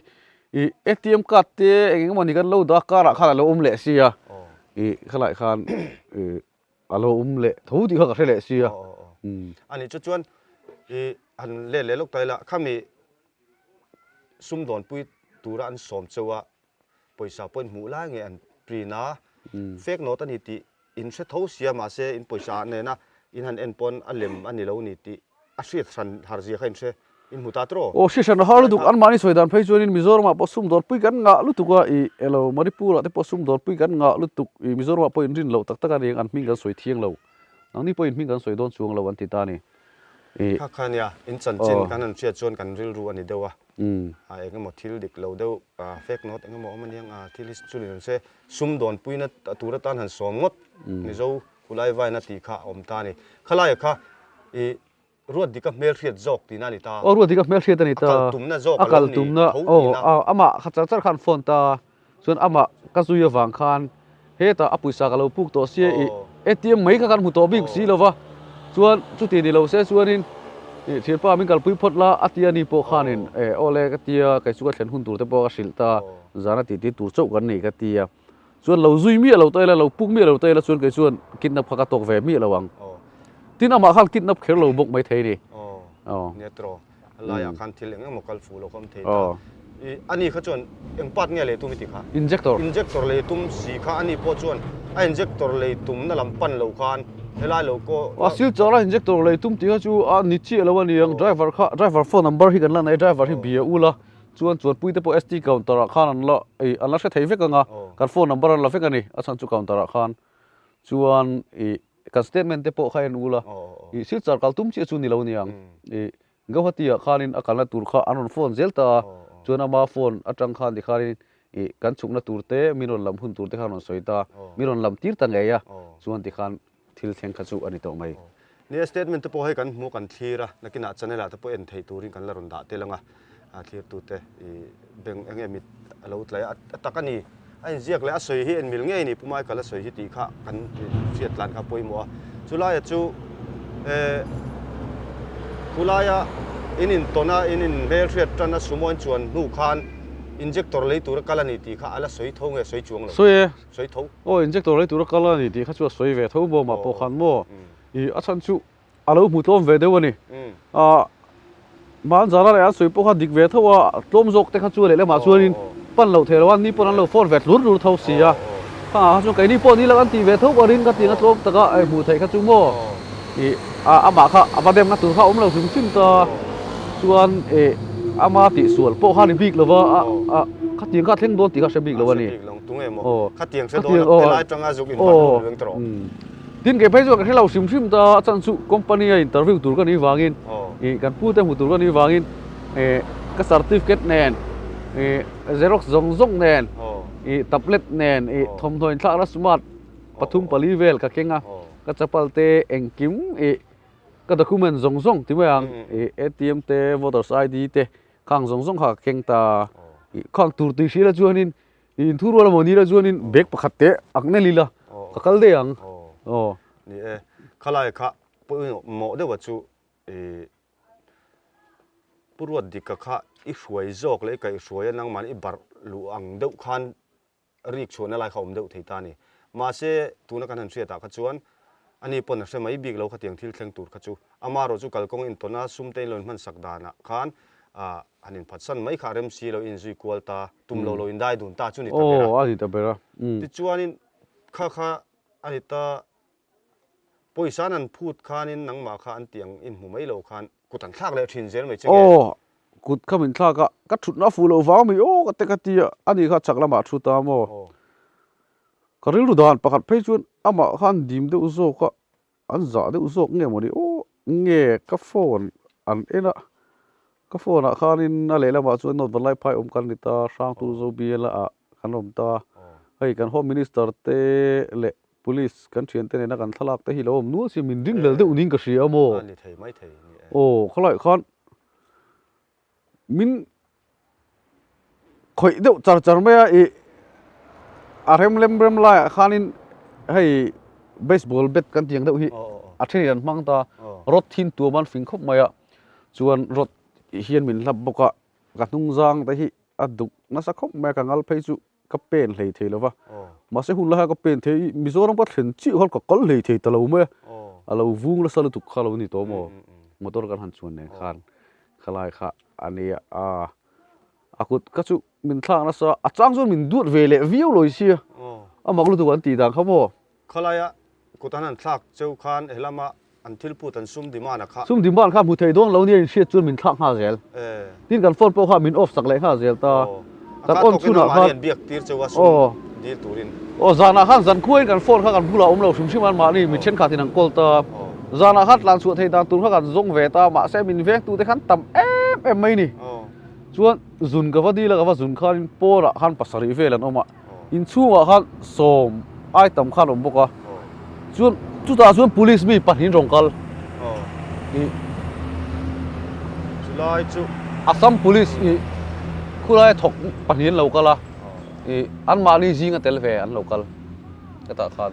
ATM card te nge moni kan lo da kara khala lo le sia khalai khan alo le tho ti kha ka le sia ani chu chuan an le lok tai la khami sum don pui tura an som chewa poisa pon mu la nge an prina fake note ani ti in se tho sia ma se in poisa ne na in han en pon alem ani lo ni ti a hriat san har zia khain se in muta tro si san har duk an mani soidan phei chuan in Mizoram po sum dor pui kan nga lu tuka elo Manipur te po sum dor pui kan nga lu tuk Mizoram po in rin lo tak tak ani an ming kan soi thiang lo nang ni po in ming kan soi don chuang lo an ti ta ni kha khania in chan chin kan an chia chon kan ril ru ani dewa engemaw thil dik lo deuh fake note engemaw amaniang thil chulin se sum don puina tura tan han som ngot ni zo kulai vai na ti kha om ta ni khalai kha ruột đi các mel thiệt dọc thì na ni ta ruột đi các mel thiệt ni ta akal tum na ama khacha char khan phone ta chuan ama ka zuya wang khan he ta apuisa ka lo puk to sia ATM mai ka kan mu to big si lova chuan chu ti ni lo se chuanin thian pa min kal pui phot la atia ni po khanin ole ka tia kai chu ka thlen hun tur te po ka silta zana ti tur chau kan nei ka tia chuan lo zui mi lo toila lo puk mi lo toila chuan kai chuan kidnap ka tok ve mi lawang tin ama khal kidnap kher lo bok mai thei ni netro la ya khan thil engemaw kal fu lo khom thei ta ani kha chuan eng pat nge le tu mi ti kha injector le tum si kha ani po chuan a injector le tum na lam pan lo khan helai lo ko sil chara injector le tum ti chu a ni chi lo ani ang driver phone number hi kan la nei driver hi bia ula chuan pui te po ST counter khan an la an la se thei vek anga kan phone number an la vek ani a chan chu counter khan chuan kan statement te po khain ula I sil char kal tum chi chu ni lo niang I gawhatia khanin akala tur kha anon phone zelta chuan ama phone atang khan di khanin I kan chukna turte miron lam hun turte khan on soita miron lam tir ta ngeya chuan ti khan thil thleng kha chu ani to mai ni statement te po hai kan mu kan thira nakina chanela te po en thei turin kan la ron da te langa a thir tu te I beng enge mit alo tlai atakani ai ziak le a soi hi en mil nge ni pumai kala soi hi ti kha kan fiat lan kha poimo chulaya chu kulaya inin tona inin bel threat tana sumon chuan nu khan injector lei tur kalani ti kha ala soi thong e soi chuang lo soi tho o injector lei tur kalani ti kha chu soi ve tho bo ma po khan mo I achan chu alo mu tom ve dewani man zara le a soi po kha dik ve tho wa tlom jok te kha chu le ma chuanin pan lo thelawan ni pon an lo for vet lur lur tho sia ha chu kai ni po ni la an ti ve tho warin ka ti na tlom taka ai mu thai kha chu mo I ama kha abadem na tur kha lo sim sim ta chuan ama ti sual po kha ni big lova kha tiang kha thleng don ti kha se big lova ni kha tiang se don te lai tanga zuk in pan leng tro tin ke phai chu ka thelo sim sim ta chan chu company a interview tur ka ni wangin kan pu te mu tur ka ni wangin ka certificate nen xerox zong zong nen tablet nen thom thoin thla ra smart pathum pali vel ka kenga ka chapal te engkim ka document zong zong ti mang ATM te voters ID te khang zong zong kha keng ta khang tur ti sila chuanin in thuru la moni la chuanin bag pakhat te akne lila ka kal de ang ni khalai kha mo de wa chu purwat dikka kha I hruai jok le kai hruai nang man I bar lu ang deuh khan rik chhona lai khom deuh theita ni ma se tuna kan han thria ta kha chuan ani pon se mai big lo kha tiang thil thleng tur kha chu ama ro chu kalkong in tona sumte lon man sakdana khan anin phatsan mai kha rem si lo in zui kwalta tumlo lo in dai dun ta chu ni ta bera ani ta bera ti chuanin kha ani ta poisan an phut khanin nangma kha an tiang in mu mai lo khan kutan thak le thin zel mai che kut khamin thlaka ka thut na fulo waw mi ka te ka ti ani kha chakla ma thu ta mo karil ru dan pakhat phei chun ama khan dim de uzo kha an za de uzo nge moni nge ka phone an ena ka phone a khanin na le lama chu not balai phai kan ni ta sang tu zo biela a kanom ta hei kan home minister te le police kan thian te na kan thalak te hi lo nu si min ding lel de uning ka sia mo ani thei mai thei ni khalai khan min khoi deuh char char me a rem lem la khanin hei baseball bat kan tiang deuh hi a thei an mang ta rot thin tu man fing khop maya chuan rot hian min hlap boka ka hnung jang te hi aduk na sa khop me ka ngal phei chu ka pen hlei thei lova ma se hun la ka pen thei mizoram pa thlen chi hol ka kal hlei thei talo me alo vung la sal tu khalo ni to mo motor kan han chuan ne khan khalai kha ani akut ka chu min thlang na sa achang zon min duat vele view loi sia amak lu tu kan ti dang khamo khalaya kutanan thak cheu khan helama an thil pu tan sum dimana kha sum diman kha mu thei dong lo ni sia chun min thlang ha zel tin kan phone po kha min off sak le ha zel ta kan on chuna kha biak tir chewa sum dir turin zana khan zan khuai kan phone kha kan bula lo sum siman ma ni mi chen kha tin an kol ta zana khat lan chu thei dan tur kha kan zong ve ta ma se min vek tu te khan tam em mai ni chuan zun ka wadi la ka zun khan pora khan pasari velan oma in chuwa khan som ai tam khan om boka chuan chu ta chuan police mi pahin rongkal chulai chu Assam police khulai thok pahin lokala an mani jinga telve an lokal kata khan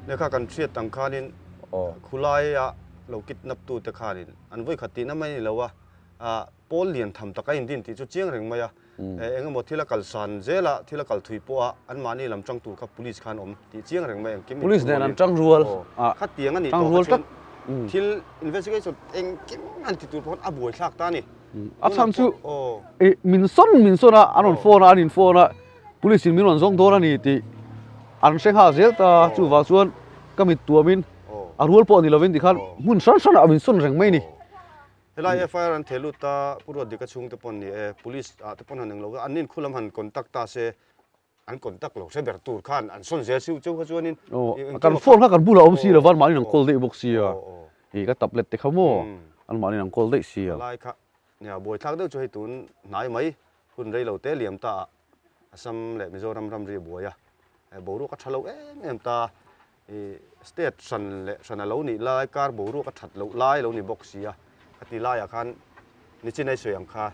ne kha kan thriat tang khanin khulai a lo kidnap tu te khanin an voi khati na mai lo wa pol lian tham taka in din ti chu chiang reng maya engemaw thila kal san zela thila kal thui po an mani lam chang tur kha police khan om ti chiang reng mai kim police ne an chang rual kha tiang ani to rual tak thil investigation eng kim an ti tur pon abuai thlak ta ni a cham chu min son a anon phone an in phone a police in min on zong dor ani ti an seng ha zel ta chu wa chuan kamit tuamin a rual po ni lovin ti khan mun san a min son reng mai ni helai FIR an thelu ta puro dika chung te pon ni police te pon haneng lo anin khulam han contact ta se อันก่อนตักเราใช้แบบตูดข้านอันส้นเสียซิวเจ้าเขาชวนนิน โอ้กันโฟนข้ากันบุละอมซีละวันมานี่นังโกลได้บอกเสียอีก็ตับเล็ดแต่ขโมอันมานี่นังโกลได้เสียลายค่ะเนี่ยบวยทักเด้อช่วยตุนนายไหมคุณเรยเราเตะเหลี่ยมตาซ้ำแหละมิโซรำเรียบวยบ่รู้ก็ทัดเราเหลี่ยมตาสเตทสันแหละสันเรานี่ลายการบ่รู้ก็ทัดเราลายเรานี่บอกเสียคติลายอาคารนี่จีในสวยอังคา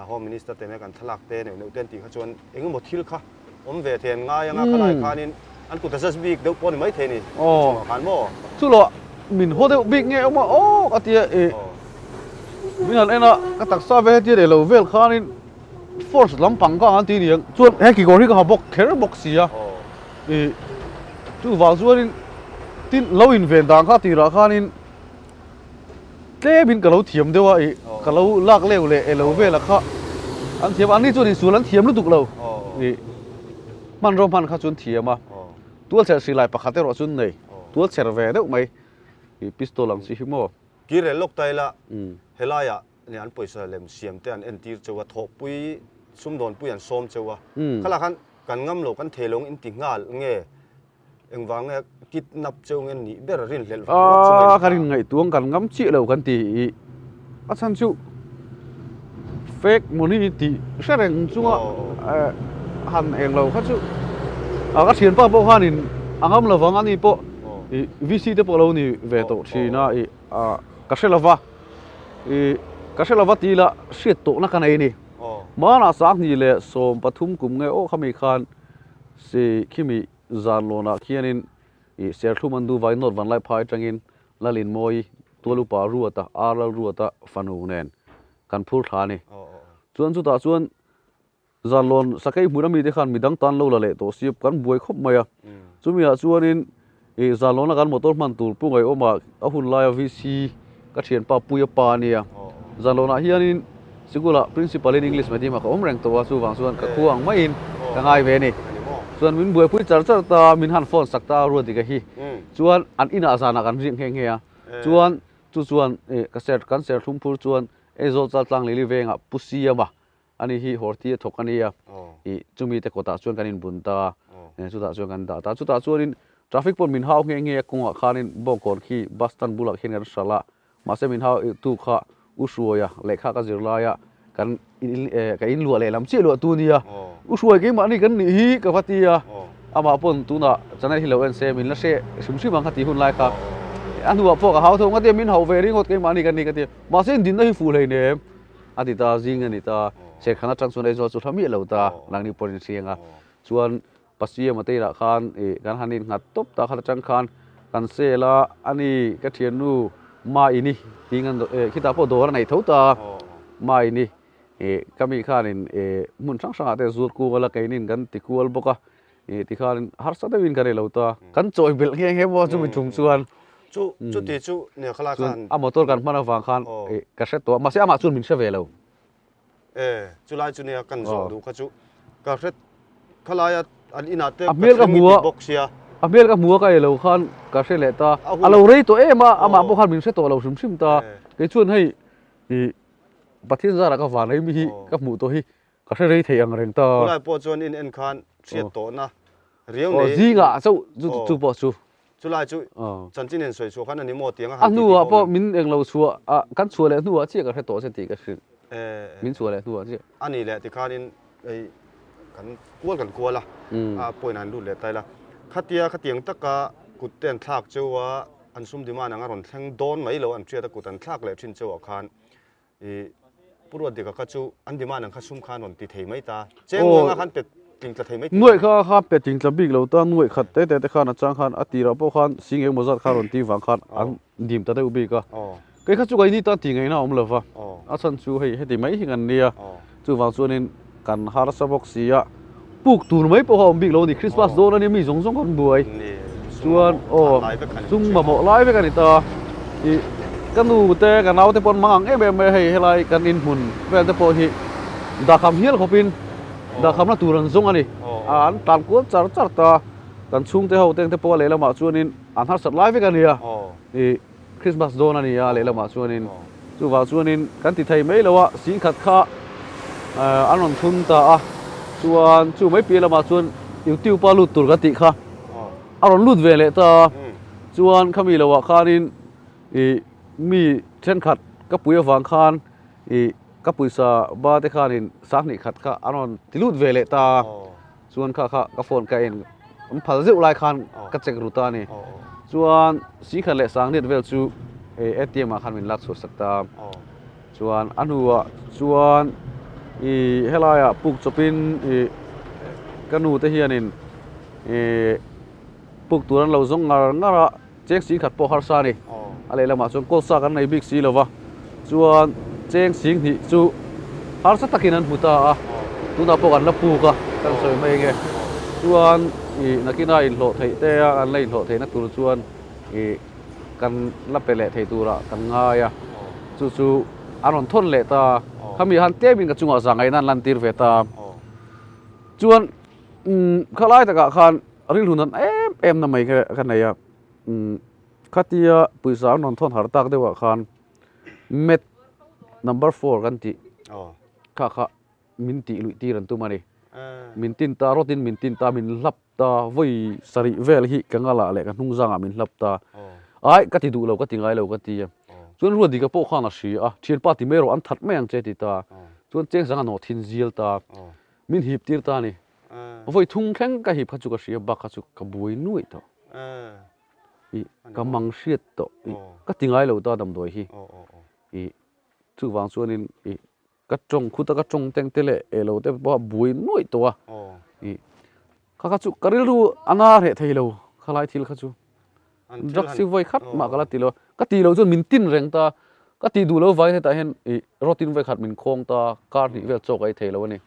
โฮมมินิสเตอร์เต็มกันทลักเตะเนี่ยเต็มตีเขาชวนเองก็หมดทิลค่ะผมเวทีง่ายยังไงขนาดคานินอันกูแต่จะสปีกเดี๋ยวปนไม่เทนี่ผ่านบ่สุดละมินโฮเดลบิ๊กเงี้ยออกมาโอ้ก็ที่มินันเอ็นะก็ตักซาเวทีเดลเวลคานินฟอร์สลำพังก็อันที่นี่ยังส่วนเฮกิโกริก็หาบอกเคอร์บอกเสียจู่ว่าส่วนนี้ที่เราอินเวนต์ต่างค่าที่ราคานินเต้บินกับเราเทียมเดียวว่ากับเราลากเร็วเลยเราเวลละค่ะอันเทียมอันนี้ส่วนนี้ส่วนนั้นเทียมรู้ตุกเรามันรวมพันข้าส่วนเทียมมาตัวเชอร์สีลายปะคัตเตอร์ส่วนไหนตัวเชอร์เวเดอร์ไหมพิสโตลังสิฮิโมกีเรลกไตละเฮลายะเนี่ยอันปุยเสลมเสียมเตอันเอ็นตีจัวทบปุยซุ่มโดนปุยอันส้มจัวขณะนั้นการงำโลกันเทลงอินติงาลเงี้ยเอ็งวางเงี้ยกิดนับจัวเงี้ยนี่เบรรินเลลการินไงตัวกันงำชี้เรากันตีอาจารย์ชูเฟกมันนี่ตีเชื่อเรื่องจัวหันเองเราเขาชูก็เทียนป้าพวกเขานี่อังกฤษเราฟังอันนี้พวกวิสิตพวกเรานี่เวทที่น่าก็เชื่อเราว่าก็เชื่อเราว่าทีละเสียตัวนักกันเองนี่มาหน้าสักนี่เลยสมปฐุมกุมไงโอ้เขามีคันสิขี้มีจานโลนักเขียนินเสียทุ่มันดูไว้นอดวันไล่พายจังอินละลินมวยตัวลูกปลารัวตาอาร์รัวตาฟันูเนนกันพูดฐานนี่ส่วนสุดท้ายส่วนจานโลนสักไอ้บุญมีที่ขันมีดังตันโลละเละตัวเสียบกันบวยครบไหมอ่ะส่วนมีส่วนนี้จานโลนกันมอเตอร์มันตูปุ่งไงโอ้มาเอาหุ่นลายวิซีก็เทียนป้าปุยปานี่อ่ะจานโลนเฮียนินสิกุละ principal in English ไม่ดีมากผมแรงตัวสู้ฟังส่วนกับควงไม่อินกับง่ายเวนี่ส่วนมินบวยพูดจาร์ตามินฮันฟอนสักตารัวติกะฮีส่วนอันอินาสานักันริงเฮียส่วนกษตรกันเสร์ทุ่มพูดส่วนโซลจัดตั้งลิเวงอ่ะปุซียมาอันนี้ฮีฮอร์ตี้ทกกันนี่อ่ะจุมีแต่กตาส่วนกันอินบุญตาสุดท้ายส่วนกันตาสุดท้ายส่วนอินทราฟิกปนมินฮาวเฮียคงอ่ะขานินบงกอนขีบัสตันบุลักเฮียนกันสละมาเซมินฮาวตุขะอุสวยอะเลขาก็จะลายอะกันอินลัวเลยลำเชี่ยลัวตัวนี้อะอุสวยกี่มันนี่กันนี่กับพัทยาอามาปนตัวน่ะจะได้ที่เราเอ็นเซมินละเช่ชิมบางขัดที่หุ่นลายครับอันหัวพวกเขาทงก็เดียมินเฮาเวริงก็กี่มันนี่กันนี่กันที่มาเส้นดินได้ฟูเลยเนี่ยอาทิตย์ตาจิงอันนี้ตาเช็คขนาดทรานส์โซนไอโซสุดทำมีเราตาหลังนี้ปนเสียงอ่ะส่วนปัสเซียมาเตะละคันการหันนินหัดตบตาขนาดจังคันกันเซละอันนี้ก็เทียนนูมาอินี่ที่งั้นคิดว่าพอโดนไหนเท่าตามาอินี่ก็มีข้านินมุนช่างแต่สูตรกูก็ละกันนินกันติกูอัลบอกที่ข้านินหาสัตว์วินกันเลยเราตากันจอยเบลเงี้ยว่าจะมีจุ่มส่วนจุดที่จุเนี่ยขลากันอามาตัวกันมาฟังคันกระเซ็ตตัวมาเสียอามาจุนมินเชเวลจุลายจุเนี่ยกันจอดูก็จุกระเซ็ตขลายอันอินาเตอเมริกามัวอเมริกามัวก็เราคันกระเซ็ตเลยตาเราเรย์ตัวมาอามาพวกคันมินเชตัวเราชิมตาก็ชวนให้ประเทศสหรัฐก็ฝันให้มีกับหมู่ตัวที่ก็ใช้เรื่องเทียงเร่งต่อคนละปอจวนอินเอ็นคันเสียตัวนะเรียงเลยจริงอ่ะจู่ปอจู่จุลายจู่จันจินเอ็นสวยชัวขันอันนี้หมดเตียงอ่ะนัวปอมินเองเราชัวอ่ะกันชัวเลยนัวเชี่ยก็ใช้ตัวเสียตีก็คือมินชัวเลยนัวเชี่ยอันนี้แหละที่ข้านินไอ้กันกลัวละป่วยนานดูเลยตายละขัดเตียงตะกะกุดเตียนทักเจ้าว่าอันซุ่มดีมานังอารมณ์แทงโดนไหมเราอันเชื่อตะกุดอันทักเลยชินเจ้าอาคารปวดเด็กก็จูอันดีมานังข้าซุ่มขานนติเทไม่ตาเจ้าว่าขันเป็ดจริงจะเทไม่หน่วยข้าเป็ดจริงจะบิ๊กเราตั้งหน่วยขัดแต่ข้านัดจังขันอติเราพวกขันสิ่งเองมาจัดขานนติฝังขันอันดิมตัดได้อุบิก็ข้าจูไอ้นี่ตั้งจริงไงนะอมเลฟะอาฉันจูให้ติไม่หิงันเนี่ยจูฝังส่วนนี้กันฮาร์สบอกเสียปลูกตูนไม่พออมบิ๊กเราดิคริสต์มาสโดนนี่มีสองคนบวยส่วนซุ่มมาบอกไล่ไปกันนี่ต่อกันดูแต่กันเอาแต่ปนมังแบบไม่ให้ไรกันอินหุ่นแบบแต่พอที่ดาคำเฮียเขาเป็นดาคำน่าตูรันซงอันนี้อันตามกวนจัดตากันชุ่งแต่เขาแต่พอเลยละมาส่วนนี้อันทัดสัตว์ไล่ไปกันเนี่ยคริสต์มาสโดนอันนี้เลยละมาส่วนนี้ส่วนนี้กันติดไทยไม่แล้วว่าสิ่งขัดข้าอันนั้นทุนตาส่วนจู่ไม่ปีละมาส่วน อิวติวปาลุตุรกติค่ะอารอนลุดเวเลตาจวนขมีละวะคานินมีเช่นขัดกับปุยฟังคานกับปุยซาบาเตคานินสักนิขัดค่ะอารอนติลุดเวเลตาจวนค่ะกับฝนกันเองมันพัดซิวไลคานกับเจกรุตานี่จวนสีขัดเละสังเดียดเวลจูATM มาคันมินลักสุดสักตามจวนอันหัวจวนเฮลายปุกจบินกันนูเตเฮียนินปุกตัวนั้นเราส่งงาเจ๊งสิงขัดปอฮาร์ซานี่อะไรละมาจวนโกซากันในบิ๊กซีแล้ววะจวนเจ๊งสิงที่จูฮาร์ซาตะกินันมุตาตุนาปกันละปูกะกันสวยไม่เงี้ยจวนนักกีฬาอินโหลไทยเตะอันเล่นโหลไทยนักตุรจวนกันรับไปแหละไทยตัวละตั้งง่ายจู่ๆอารมณ์ทนแหละตาเขามีฮันเต้บินกับจุงอาสังไงนั่นลันตีร์เวตาจวนเขาไล่ตะกะคันริลุนันเอ็มทำไมกันไหนอ่ะขัดที่ปุยสาวนนทนหาตักได้ว่าคันเม็ด number 4กันที่ข้ามินติลุยตีรันตุมานี่มินตินตารถตินมินตินตามินลับตาไว้สริเวลฮิกังอะไรกันนุ่งจังมินลับตาไอ้ก็ติดูเราก็ติงไอ้เราก็ติส่วนรัวดีกับพวกข้านาชีเชียนปาติเมโรอันทัดไม่ยังเจติตาส่วนเจ้งสังหารทินเซียลตามินหิบตีร์ตานี่ไว้ทุ่งแข้งก็หิบขจุกเชียบักขจุกกบุยนุ่ยตก็มังเชียตตก็ติงไอ้เราตาดำโดยฮิจู่วางส่วนนี้ก็จงคุตก็จงเต็งเตเลเราแต่ว่าบุยนุ่ยตัวข้าขจุกกริลรูอนาเหตุให้เราข้าไล่ทิลขจุรักสิไว้ขัดมากละตีเราก็ตีเราจนมินตินแรงตาก็ตีดูเราไว้ให้แต่เห็นรถตินไว้ขัดมินโค้งตาการนี่เวลโจกไอเทเราเนี่ย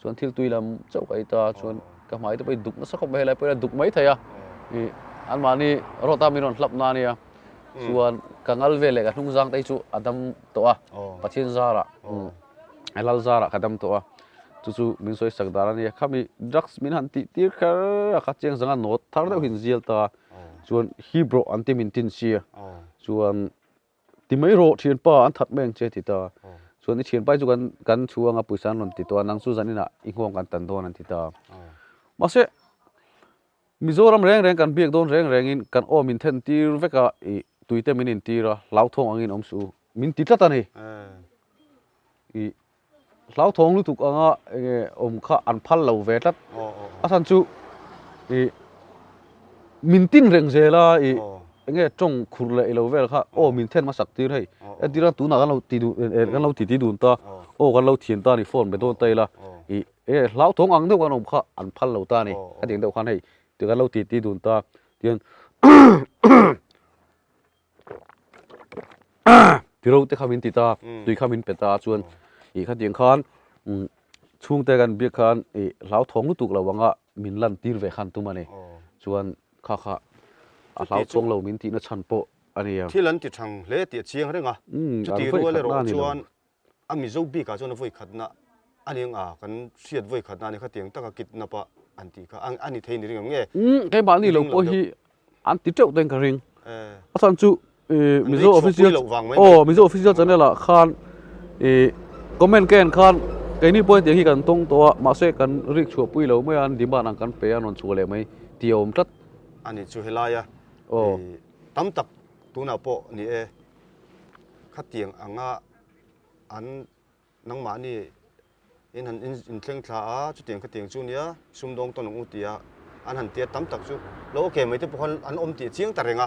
ส่วนทิลตุยลำโจกไอตาส่วนก็หมายถึงไปดุนักสักคนไปอะไรไปดุไม่เทียอันมานี่รถตามินอนหลับนานี่ส่วนกังอัลเวลกันทุ่งจังไตจูอดัมตัวปัจจินซาระไอลาซาระอดัมตัวจู่ๆมินสวยสักดารานี่ข้ามีรักมินหันตีร์ค่ะข้าเจียงสังโนดทาร์เดวินเซียลตาส่วนฮีบรูอันที่มินตินเชียส่วนที่ไม่รู้เชียนป้าอันทัดแมงเจติตาส่วนที่เชียนไปจุกันช่วงปุยสันนนติตัวนังสุจันนี่นะอิงหวงกันตันตัวนันติตามาเสมิโซรัมแรงกันเบียกโดนแรงอินกันโอมินเทนตีร์เวกะตุยเตมินินตีระเหลาทองอังอินอมสูมินติดละตานี่เหลาทองรู้ถูกอ่ะอมข้าอันพันเหลาเวทัดอาสันจูมินตินเร่งเจล่าเงี้ยจงขุดเลยเราเวลค่ะโอ้มินเทนมาสักตีให้ที่เราตัวนักกันเราตีดูกันเราตีดูตาโอ้กันเราเทียนตานี่ฟอนไปโดนเตยละเหลาทองอังเดียวกันอมข้าอันพันเหลาตานี่ก็เดียวกันให้เดี๋ยวกันเราตีดูตาเดียนที่เราที่ขามินติตาตุยขามินเป็ดตาชวนข้าเดียงคันช่วงแต่กันเบียคันเหลาทองรู้ถูกเราวังอ่ะมินลันตีเวคันตัวมันเองชวนข้าเราทรงเรามินตีน่ะชันโปอันนี้ที่ลันติดทางเละติดเชียงเรื่องจุดที่รู้เลยชวนมิโซบีกับชวนวุ่ยขัดนะอันนี้กันเสียดวุ่ยขัดนะนี่เขาเตียงตั้งกิจนับอันที่เขาอันนี้เทนี่เรื่องเงี้ยแค่บ้านนี้เราพอฮีอันติดเจ้าเต็งกระริงอาจารย์จูมิโซออฟฟิเชียลมิโซออฟฟิเชียลจะเนี่ยละคานคอมเมนต์แกนคานไอ้นี่พอยเตียงที่กันตรงตัวมาเสกันริกชัวปุยเราไม่อันดิบานังกันเปียนนชัวเลยไหมเที่ยวมทัดอันนี้ช่วยไล่ตั้มตักตัวน่ะโปนี่ขัดเตียงอันนังหมานี่อินเทงท้าจุดเตียงขัดเตียงจุนี้ซุ่มดงต้นอุติยาอันหันเตียตั้มตักจุแล้วโอเคไม่ที่พวกอันอมตีเชียงแต่เรง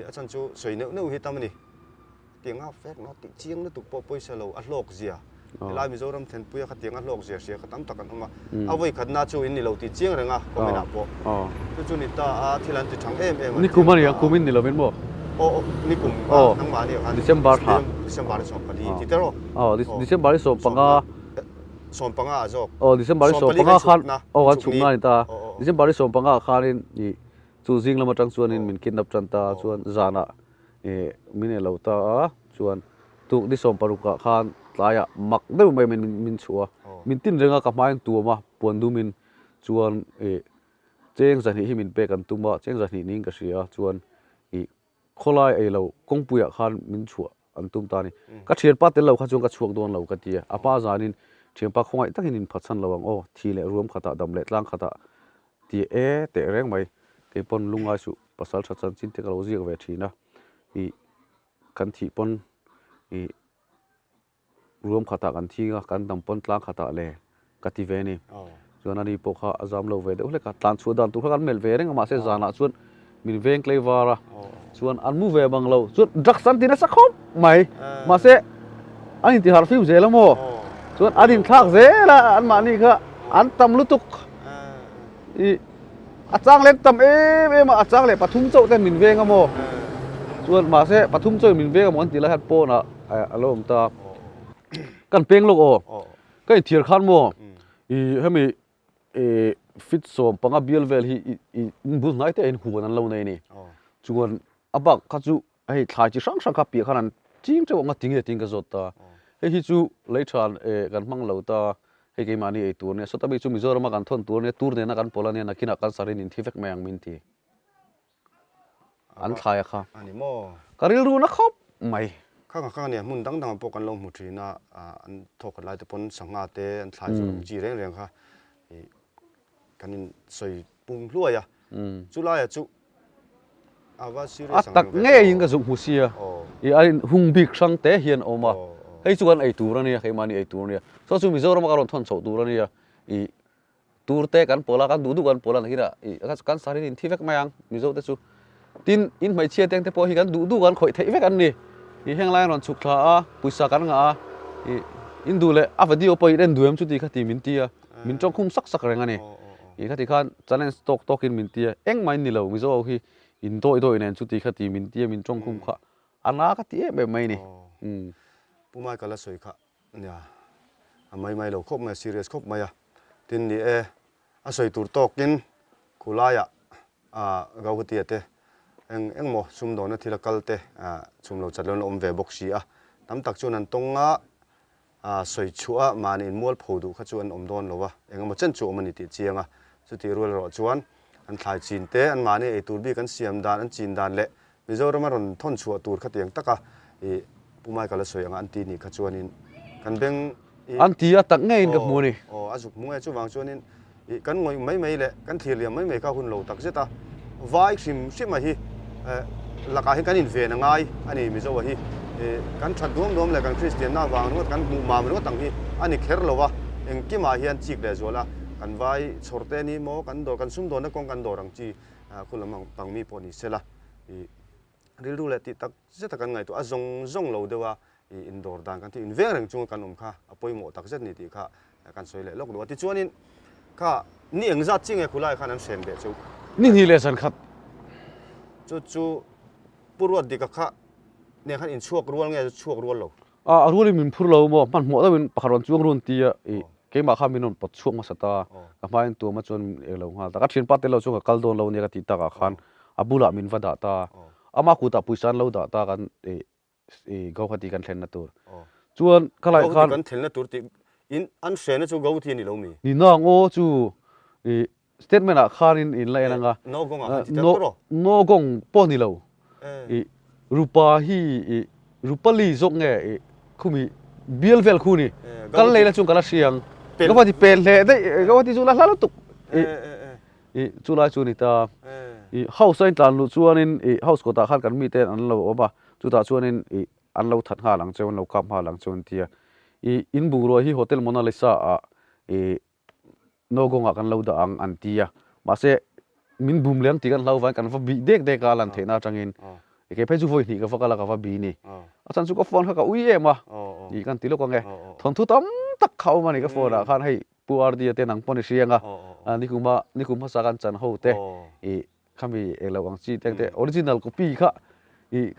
อาจารย์จุสวยเนื้อหิตามันนี่เตียงแฟกเนาะตีเชียงนั่นตุกโปปุยเสลอัลโลกเสียลายมิโซรัมเทนปุยขัดเตียงอัลโลกเสียขัดตั้มตักกันออกมาเอาไว้ขัดนาจุอินนี่เราตีเชียงเรงก็ไม่นับโปจุนี่ตาที่ลันติดทางนี่กูมันยังกูมินนี่เราเป็นบ่นี่กลุ่มทั้งมาเนี่ยดิเซมบาร์ค่ะดิเซมบาร์สอบพอดีที่เตโรดิเซมบาร์สอบปังสอบปังอาจอกดิเซมบาร์สอบปังอาคันกันชุกนั่นตาดิเซมบาร์สอบปังอาคันนี่จูซิงละมาจังส่วนนี่มินกินนับจันตาส่วนจานะมินเอลาตาส่วนตุกดิสอมปารุกะคันลายมักได้ไม่มินชัวมินตินเรื่องกับมาตัวมาปวนดูมินส่วนเจ้งสันนิมินเปกันตุ้มบ่เจ้งสันนินิ่งก็เสียส่วนคนลายเราคงปุยขันมินชัวอันตุ้มตานี่ก็เชียนป้าเตลเราข้าจงก็ช่วงโดนเราก็ตีอาป้าจานินเชียนป้าคงไอ้ตั้งหินพัดสันเราโอ้ทีเละรวมขตาดำเละล่างขตา ตีแต่แรงไหมเก็บปนลุงไอสุภาษาชัดๆจินเทคโนโลยีกับเวทีนะอีกันที่ปนอีรวมขตากันที่กันดำปนกลางขตาเลยกติเวนี่ส่วนอันนี้พวกเขาจำเราเวเดี๋ยวเลยกันตานชวนดันตัวกันเมลเวเรื่องมาเสียจานะส่วนมีเวงเคลวาระส่วนอันมูเวบังเราส่วนดักสันตินะสักครบไหมมาเสียอันนี้ที่ฮาร์ฟิวเจแล้วโมส่วนอันนี้ทักเจละอันมานี่ก็อันตำลุตุกอีอาจารย์เล็กตำมาอาจารย์เล็กปฐุมโจ้แต่มินเวงก็โมส่วนมาเสียปฐุมโจ้มินเวงก็มันตีละฮัดโปนะอารมณ์ตากันเป่งลูกโอก็อีเทียร์ขันโมอีให้มีฟิตโซมปังอาเบียลเวลฮีบุญไหนแต่เอ็นหัวนั้นเราในนี่จวนอับบักข้าจูให้ทายจีสังขับปีขนาดจริงจะว่าติงจะติงก็จดตาให้ฮิจูเลยทานกันมั่งเราตาให้กี่มานี่ตัวเนี่ยสุดท้ายจูมิโซรามากันทนตัวเนี่ยตัวเนี่ยนักกันโปแลนด์นักกินกันสารินินที่เฟกแมงมินทีอันทายค่ะอันนี้โมการิลรู้นะครับไม่ข้างเนี่ยมุนดังปกันลงมุทรีน่ะอันทอกกันไล่แต่ปนสังหารเตอันทายจุจีเร่งค่ะกันนี่ใส่ปุ่มรั่วอ่ะจุไล่จุว่าซีเรียสตักเงี้ยยิงกับสุขุเสียอันหุงบิกสังเตเฮียนออกมาให้ชวนไอตัวนี่ให้มานี่ไอตัวนี่ส่วนจูมิโซรามาการทนโซตัวนี่ตัวเตกันโปลากันดูกันโปลาที่ละกันสารินินที่เฟกแมงมิโซเตจูตินอินไม่เชียร์แต่งแต่พอฮีกันดูกันข่อยเทเฟกันนี่อีแห่งไรนอนสุขลาปุยสากันงาอินดูเลยอาฟดีโอไปเล่นดูเอ็มชุดที่ขัดตีมินตีอ่ะมินจงคุ้มสักแรงอันนี้อีขัดที่ขันจันเล่นสต็อกกินมินตีเอ็งไม่นี่เรามิโซเอาที่อินโตอินโตอินเอ็นชุดที่ขัดตีมินตีมินจงคุ้มข้าอันนั้นขัดตีแบบไม่นี่ผู้ไม่ก็ละสวยค่ะเนี่ยไม่เราครบไม่ซีเรียสครบไม่อะทีนี้สวยตัวโตกินกุลายะเกาตีเตเอ็งโมซุ่มโดนที่ละกัลเตซุ่มเราจัดเรื่องอมเวบกชีตั้มตักชวนนั้นตรงสวยชัวมาในมัวผูดูข้าชวนอมโดนเราวะเอ็งโมเช่นชัวมันนี่ติดเจียงสุดที่รู้เราชวนอันถ่ายจีนเตอันมาในตัวบีกันเสียมดานอันจีนดานเละมิโซรามารอนทนชัวตัวขัดเตียงตักผู้ไม่ก็ละสวยอันตีนี่ข้าชวนนี่กันเบ่งอันตีตักเงี้ยกับมูนี่อาจุกมัวจู่วางชวนนี่กันงอยไม่เละกันเทียเลียไม่ข้าหุ่นเราตักเสียตาไว้ชิมมาฮีหลักการให้กันอินเวนังไงอันนี้มิโซว่าฮีกันชัดดวมเลยกันคริสเตียนน่าวางนู้นกันมูมามันก็ตั้งฮีอันนี้เคร์ลวะเองกี่มาฮีอันจิกเลยจัวละกันไว้สอร์เตนี่โมกันโดกันซุ่มโดนนักกองกันโดรังจีคุณละมังปังมีปนิเสละรู้เลยติดตักเสตักกันไงตัวจงเราเดียวว่าอินดอร์ดังกันที่อินเวงจุงกันค่ะปอยโมตักเสนี่ที่ค่ะกันสวยเลยลูกดูว่าที่ชวนนี่ค่ะนี่เองจัดจริงไงคุณไล่ค่ะนั้นเซนเดจูนี่เลยสันครับจู่ปวดดีกับข้าเนี่ยขันอินช่วงรัวไงช่วงรัวเรารัวเลยมันพูดเราบ่มันหัวต้องเป็นปากรอนช่วงรัวตีเกี่ยมาข้ามีนนปดช่วงมาสตากับมาอินตัวมาจนเราฮะแต่ก็เชียนปัตเตเราช่วงกับกัลโดนเราเนี่ยก็ติดตากับขันบุระมินวัดตามาคูตาปุยสันเราตากันเกาพัดีกันเทนนัตัวชวนก็เลยขันกันเทนนัตัวที่อินอันเซนจู่เกาที่นี่เรามีนี่น้องโอ้จู่สเตทเมนต์ข้าอินไรนั่งอ่ะโนกงปอนี่เรารูปลีจงเงี้ยคุมีเบลเวลคูนี่กันเลยละจุงกันละเสียงก็ว่าที่เป็นเลยได้ก็ว่าที่จุลาละตุกจุลาจุนิตาเฮาส์อินตันลุชวนอินเฮาส์ก็ตาขันกันมีเต้นอันเราอบะจุตาชวนอินอันเราถัดหาหลังเจ้าเราคำหาหลังจวนเทียอินบุรัวที่โฮเทลโมนาลิซาโนกงกันเราด่างอันเทียมาเสมินบุมเลี้ยงตีกันเราไว้กันว่าบีเด็กกาลันเทน่าจังอินเก็บให้จูฟอยนี่ก็ฟังกันละก็ว่าบีนี่อาจารย์สุก็ฟอนเขาก็อุ้ยมาอีกันตีลูกกันไงทนทุตั้มตักเขามานี่ก็ฟอนขันให้ปูอาร์ดีเตนังปนิเสียงนี่คุมาสักกันจันโฮเตข้ามีเราอังซีแต่ออริจินัลก็ปีค่ะ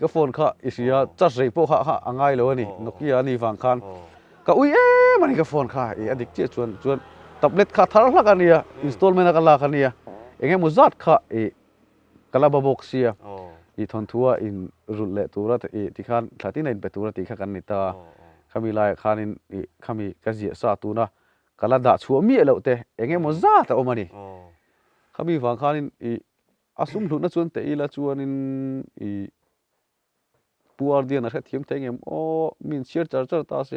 ก็ฟอนค่ะอิสยาจัดใส่พวกค่ะอ่างไงเลยนี่นกกี้นี่ฟังขันก็อุ้ยมันนี่ก็ฟอนค่ะอดีตเจ้าชวนตับเล็ดค่ะทาร์ละกันเนี่ยอินสตอลเมนต์กันละกันเนี่ยเองมุจัดค่ะกลาบบ็อกเซียทนทัวอินรุเละตัวละที่ขันถ้าที่ไหนเป็นตัวละที่ขันนี่ตาข้ามีลายขันข้ามีกระเจียสาตัวนะกลาดาชัวมีแล้วแต่เองมุจัดแต่ออกมานี่ข้ามีฟังขันอาสุมทุนนั่นชวนแต่อีละชวนปัวเดียนอะไรที่ยังแต่งโอ้มินเชียร์จัดตาเส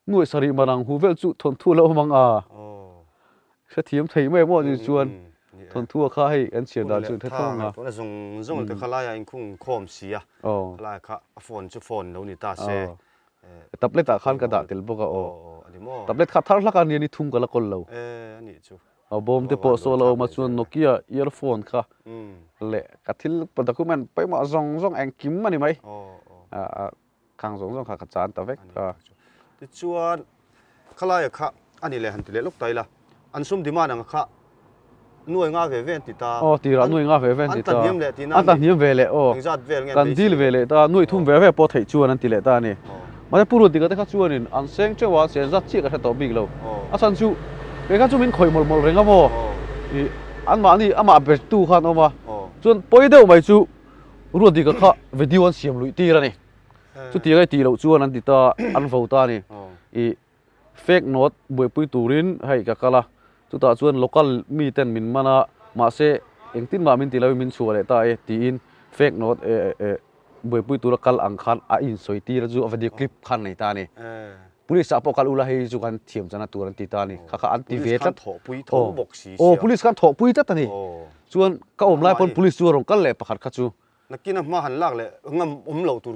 หน่วยสริมานังหูเวลจุทนทัวแล้วมังเสถียรไทยไม่หมดชวน ทนทั่วข้าให้อันเชียร์ดานจุดเท่านั้น ตัวนั้นส่งแต่ขลายอินคุ้งโคมเสียขลายค่ะฝนชุกฝนเรานี่ตาเสตับเล็ตขันกระดาษเตลบกโออันนี้มั้งตับเล็ตขัดทักลักอันนี้ทุ่งกันละคนเราอันนี้จูบอมเตปโซโลมาชวนโนเกียเอียร์โฟนค่ะเละกัดทิลปตะคุมันไปมาซองแองกิมมันนี่ไหมข้างซองค่ะกระจานตะเวกที่ชวนขลายค่ะอันนี้เลยหันติเลลูกไตละอันซุ่มดีมานังค่ะหน่วยงานเวรติตาตีระหน่วยงานเวรติตาอันตัดเยี่ยมเลยที่นั่นอันตัดเยี่ยมเวเลยตันดีลเวเลยตาหน่วยทุ่มเวปอดให้ชวนนั่นติเลตานี่มันพูดติกันแต่ข้าชวนนี่อันเซงเจ้าว่าเสียจัดชี้กับตัวบิ๊กเราอันชูเวกันชูมินคอยมอลเรงอ่ะมั้งอันมานี่อันมาเปิดตู้ขันออกมาจนปอยเดียวไม่ชูรู้ดีกับข้าวิดีโอเสียมลุยตีระนี่ชุดตีก็ตีเราชวนนั่นติตาอันฟูตานี่เฟกโน้ตบวยปุยตูรินให้กับกะละจุดตาชวน local มีเต็นมินมานะมาเสเองตินมามินตีเรามินชัวเลยตาตีอินเฟกโน้ตบวยปุยตูรักลอังคันอินสวยตีเราจูวิดีโอคลิปขันในตานี่police apa kalau ulah hei jukan thiam jana turan ti ta ni kha anti ve tat police kan tho pui tat ni chuan ka om lai pon police chu rong kal le pakhat kha chu nakina ma han lak le ngam lo tu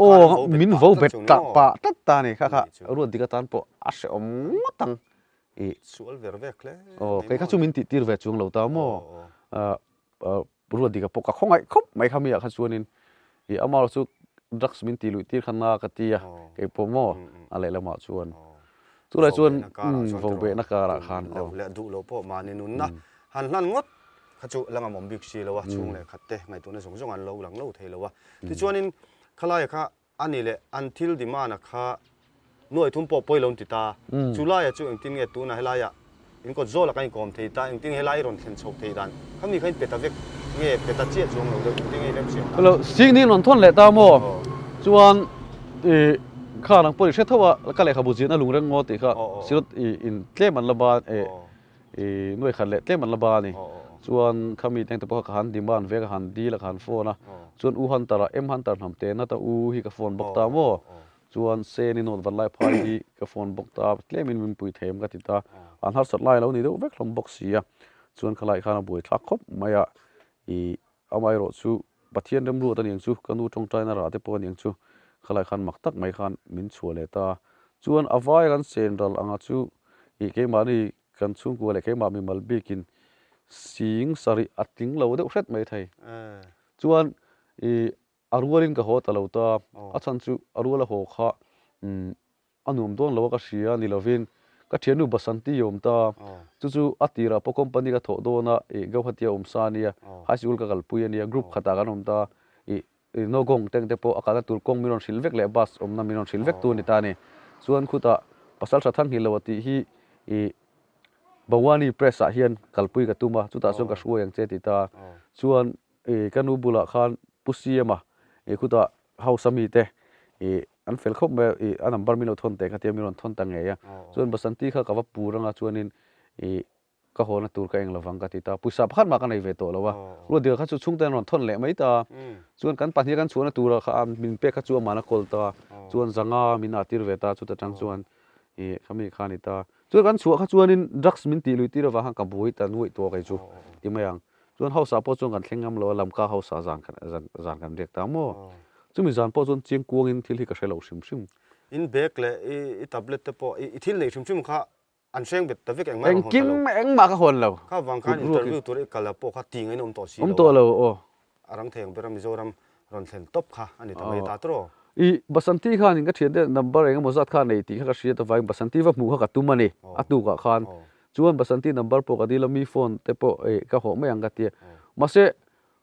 min vo bet ta pa tat ta ni kha ru diga tan po ase om tang sual ver vek le kai kha chu min ti tir ve chung lo ta mo ru diga po ka khongai khop mai khamia kha chuanin amal chu drugs min ti lui tir khanna ka tia kai po mo ale lama chuan tu la chuan vo be na ka ra khan le du lo po ma ni nun na han hlan ngot kha chu langa mom bik si lo wa chung le khatte ngai tu na song an lo lang lo the lo wa ti chuan in khalai kha ani le until di ma na kha noi thum po poi lon ti ta chulai chu eng tin nge tu na helaya in ko zo la kai kom thei ta eng tin helai ron thlen chok thei dan khami khain peta vek nge peta che chung lo de tin nge lem sim lo sing ni non thon le ta mo chuanข้านังปอยเชื่อเท่าว่าก็เลยขับบุญนะลุงเรื่องงอติค่ะสิรถอินเล่มันละบาหน่วยขันเล่มันละบานี่ส่วนขมีแต่งแต่พวกขันดิมานเวกขันดีละขันโฟนะส่วนอูฮันตาระฮันตาทำเตนะแต่อูฮีกับโฟนบอกตามว่าส่วนเซนิโนดวันไล่พายฮีกับโฟนบอกตาเล่มินปุยเทมกันติตาอันฮัสดไล่แล้วนี่เดี๋ยวเวกลำบอกเสียส่วนขลายขานาบุยทักคบไม่อะเอาไม่รอชูบัดเทียนเริ่มรู้ตันยังชูกันดูจงใจนาราเตปอนยังชูขลายขันมักตักไม่ขันมินชัวเลตาส่วนอวัยกันเซนรัลอังชูเกมานี่กันชุ่งกัวเลยเกมามีมัลบีกินสิงสาริอัดติงเราเด็กเร็ดไม่ไทยส่วนอารัวลินก็หัวตะเราตาอาจารย์ชูอารัวละหัวข้าอันนุ่มต้นเราก็เสียนิลวินก็เทียนูบัสันติยมตาจู่อัติระพวกคอมพานีก็ถอดโดนะเกาพัทยาสานีฮาซิอุลก็กลปุยนี่กรุ๊ปขัดกันอมตาโนกงเต็งเตปอากาศตุลกงมิรอนชิลเวกเลบัสอมนามิรอนชิลเวกตัวนิตานี่ส่วนขุตาภาษาสัตว์ทั้งหิลวติฮีบาวานีเพรสเฮียนกลปุยกับตุมาจุตาส่งกช่วยอย่างเจติตาส่วนกันูบุลาคานปุซีมาขุตาเฮาสมีเตอันเฟลคบแบบอันนั้นบาร์มิโนทนเตกที่มิรอนทนตั้งไงส่วนบัสันติเขากับปูรังส่วนนินก็หัวนัตุรกเองระวังกันติตาปุษาพันมากันในเวทโตแล้ววะรู้เดี๋ยวเขาชุ่งแต่นอนทนแหละไม่ตาส่วนกันปัจจัยกันส่วนนัตุรเขามินเปกเขาชัวมานักกอลตาส่วนสังอามินาติรเวตาสุดจังส่วนเขามีขานิตาส่วนกันชัวเขาชัวนินดรักส์มินตีลุยตีระวังกับบุยแต่นุ่ยตัวกันชัวที่ไม่ยังส่วนเขาสาปส่วนกันแข่งกันแล้วลำก้าเขาสาจางกันเรียกตามว่าซึ่งมีจานพอส่วนเชียงกวงอินที่ที่กระเชลเราชิมอินเบกเลยอีตับเล็ตพออีที่เลยชิมค่ะอันเชียงเบ็ดแต่วิกเองไม่กิมเองมากับคนเราข้าววังคันอินเตอร์วิวตัวนี้กันแล้วพวกเขาตีไงนมตัวสีเราโอ้รังเทียงเป็นมิโซรัมรอนเทนท็อปค่ะอันนี้ทำไมตาโตรบัสันติขันนี่ก็เทียนเดนัมเบอร์เองมันจัดขันในที่เขาเชียร์ตัวไฟบัสันติว่าหมู่เขากัดตุ้มมันนี่อัดตูกับขันชวนบัสันตินัมเบอร์ปกติเรามีโฟนแต่พอก็หัวไม่ยังกัดเตียมาเส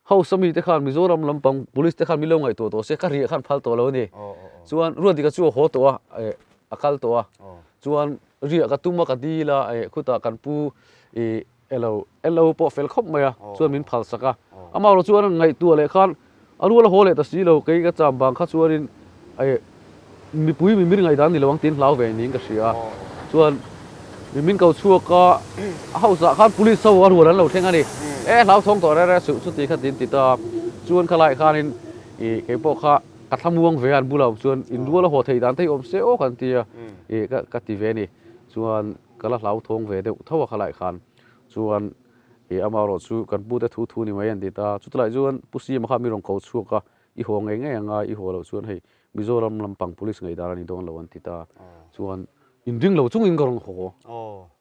เขาสมีแต่ขันมิโซรัมลำปัง police แต่ขันมิลงไงตัวเสกเรียขันพัลตัวเราเนี่ยชวนรู้ดีก็ชัวหัวตัวอาคัลตัวชวนเรียกตุ้มมากันดีละคุตากันปูเอลพอเฟลคบมาชวนมินพัลสักอะอามาเราชวนไงตัวเลยขันอารู้ละหัวเลยแต่สีเราเกี่ยก็จำบางข้าชวนมีปุ้ยมีมิรไงด้านนี่ระวังตีนเหลาเวนิงก็เสียส่วนมีมินเก่าชัวก็เขาสักขัน police เขาว่าหัวนั้นเราเท่งอันนี้เหลาท้องต่อได้สุดที่ขัดตีนติดตาชวนขลายขันนี่เกี่ยพวกข้ากัดทำวงเวียนบุเราส่วนอินดัวละหัวไทยด้านที่อมเสียโอกันเตียก็กัดตีเวนี่ส่วนก็ละเหลาท้องเวเดียวเท่าว่าขลายขันส่วน amaro chu kan pu te thu ni mai an ti ta chu tlai chuan pusi ma kha mi rong ko chu ka I ho ngai ngai anga I ho lo chuan hei Mizoram lampang police ngai dar ani don lo an ti ta chuan in ring lo chung in garong ho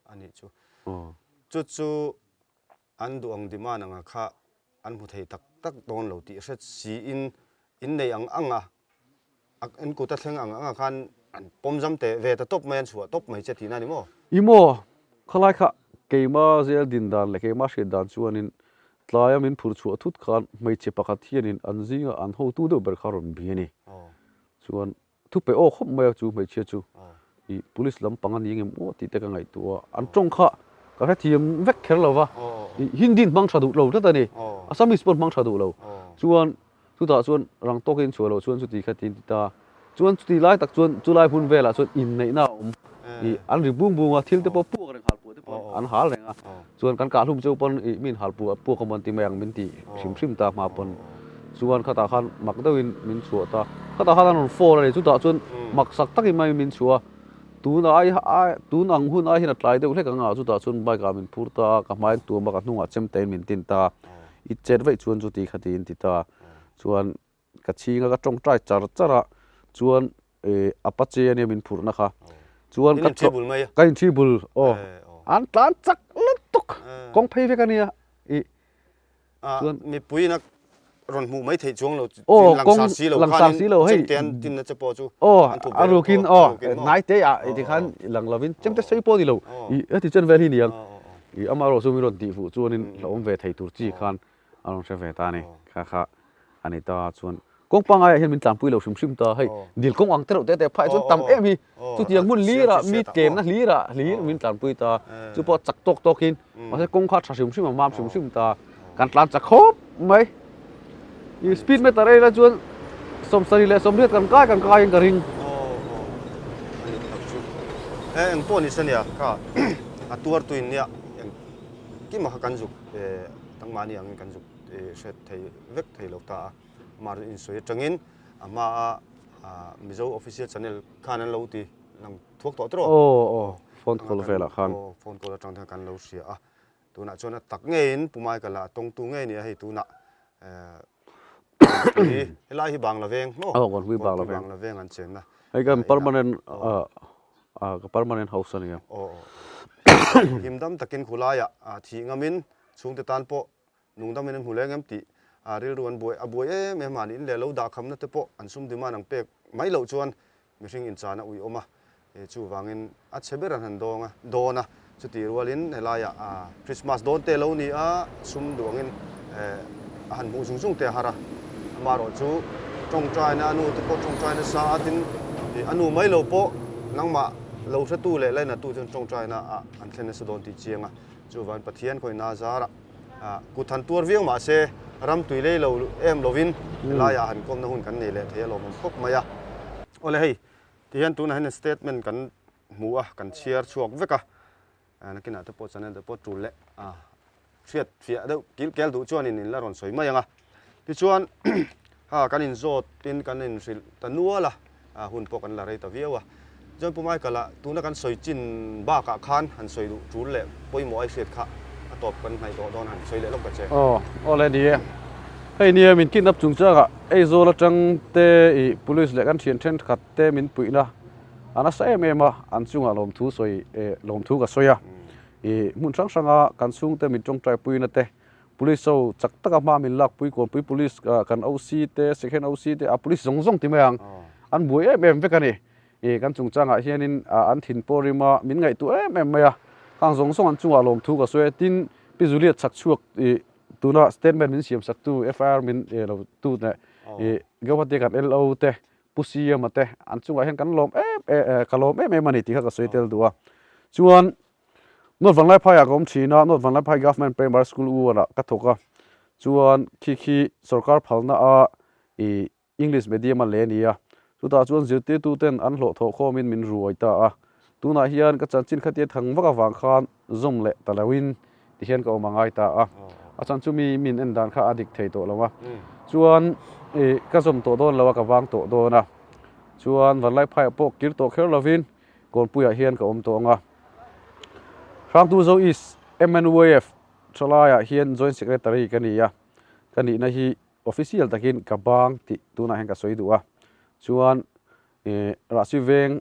ani chu an duang demand anga kha an hu thei tak don lo ti set si in nei anga an ko ta thleng anga khan an pomjam te ve ta top man chu top mai che ti na ni mo imo khalai kha keima zel din dan le keima she dan chuan in tlaya min phur chu thut khan mai che pakhat hian in an zinga an ho tu do ber kharon bi ani chuan thu pe o khop mai chu mai che chu I police lampang ani ngem o ti te ka ngai tu an tong kha ka ra thiam vek kher lo wa hindin mang thadu lo ta ni assamese pon mang thadu lo chuan chu ta chuan rang tokin chu lo chuan chu ti khatin ti ta chuan chu ti lai tak chuan chu lai hun vela chuan in nei na I an ri bung bunga thil te po pu ka reng hal pu te po an hal renga chuan kan ka hlum chu pon min hal pu ka mon ti mayang min ti hrim ta ma pon chuan khata khan mak dawin min chu ta khata khan an for ani chu ta chuan mak sak taki mai min chua tu na ai tu nang hun ai hin atlai deuh hlek anga chu ta chuan bai ka min phur ta ka mai tu ma ka hnunga chem te min tin ta I chet vai chuan chu ti khatin ti ta chuan ka chinga ka tong trai chara chuan apache ani min phur na kha chuan ka in tribul an tlan chak lutuk kong phei vek ania chuan mi puina ron mu mai thei chuang lo lang sa si lo hei tin na che po chu arukin nai te ti khan lang lovin chem te sei po di lo ti chen vel hi niang amaro su mi ron ti fu chuan in lom ve thei tur chi khan arong se ve ta ni kha ani ta chuan kong pangai hian min tlam pui lo sim ta hei dil kong ang tero te phai chuan tam em hi chu tiang mun lira mi kem na lira min tlam pui ta chu po chak tok hin ma se kong kha tha sim mam sim ta kan tlan chak khop mai I speed meter ai la chuan som sari le som riat kan kai ka ring ang po ni sania ka atuar tuin nia ki ma kan juk tang mani ang kan juk set thei vek thei lo ta mar in soi tangin ama mizo official channel khan an lo ti lang thuak to tro phone call vela khan phone call tang kan lo sia tuna chona tak nge in pumai kala tong tu nge ni hei tuna helai hi bang la veng no kon hui bang la veng an chen na ai kan permanent permanent house ani himdam takin khulaya thi ngamin chungte tan po nungdam in huleng em ti ril ruan boi me man in le lo da kham na te po an sum dima nang pek mai lo chuan mi ring in chana ui oma chu wangin a cheberan han donga dona chu ti rualin helaya Christmas don te lo ni a sum duangin han mu sung te hara maro chu trong trai na anu te po trong trai na sa atin anu mai lo po nangma lo sa tu le na tu chen trong trai na an thlen sa don ti chianga chu wan pathian khoi na zara ku than tur viang ma se ram tui le lo em lovin la ya han kom na hun kan nei le the lo mom khop maya ole hei ti hian tu na hin statement kan mu kan share chuak veka nakina te po channel te po tu le fiat deuh kil kel du chuan in la ron soi mai anga ti chuan kan in zot tin kan in sil tanuala hun po kan la rei ta viawa jon pumai kala tuna kan soi chin ba ka khan han soi du chu le poimo ai set kha atop kan hai do don han soi le lok ka che ole di hei nia min kin ap chung changa ei zo la chang te police le kan thian then khat te min puina ana sa em an chunga lom thu soi lom thu ka soya mun sanga kan sung te min tong trai puina te police so chak taka ma min lak pui kon pui police kan OC te second OC te police zong ti mayang an bui em ve kani kan chung changa hianin an thin porima min ngai tu em maya kang zong an chunga lom thu ka soya tin pizulia chak chuak tuna statement min siam sak tu FIR min lo tu ne gawate kan LO te pusia mate an chunga hen kan lom kalom mani ti kha ka soitel duwa chuan not van lai phaya gom china not van lai phai government primary school u ala ka thoka chuan khi sarkar phalna English medium le nia chuta chuan zirti tu ten an hlo tho khomin min ruai ta tuna hian ka chanchin khatia thang waka wang khan zom le talawin ti hian ka omangai ta achan chumi min en dan kha adik thei to lawa chuan ka zom to don lawa ka wang to dona chuan van lai phai po kir to kher lovin kon puya hian ka om to nga Rang tu zo is MNWF chalaya hian joint secretary kania kani na hi official takin kabang ti tuna hen ka soidua chuan rasiveng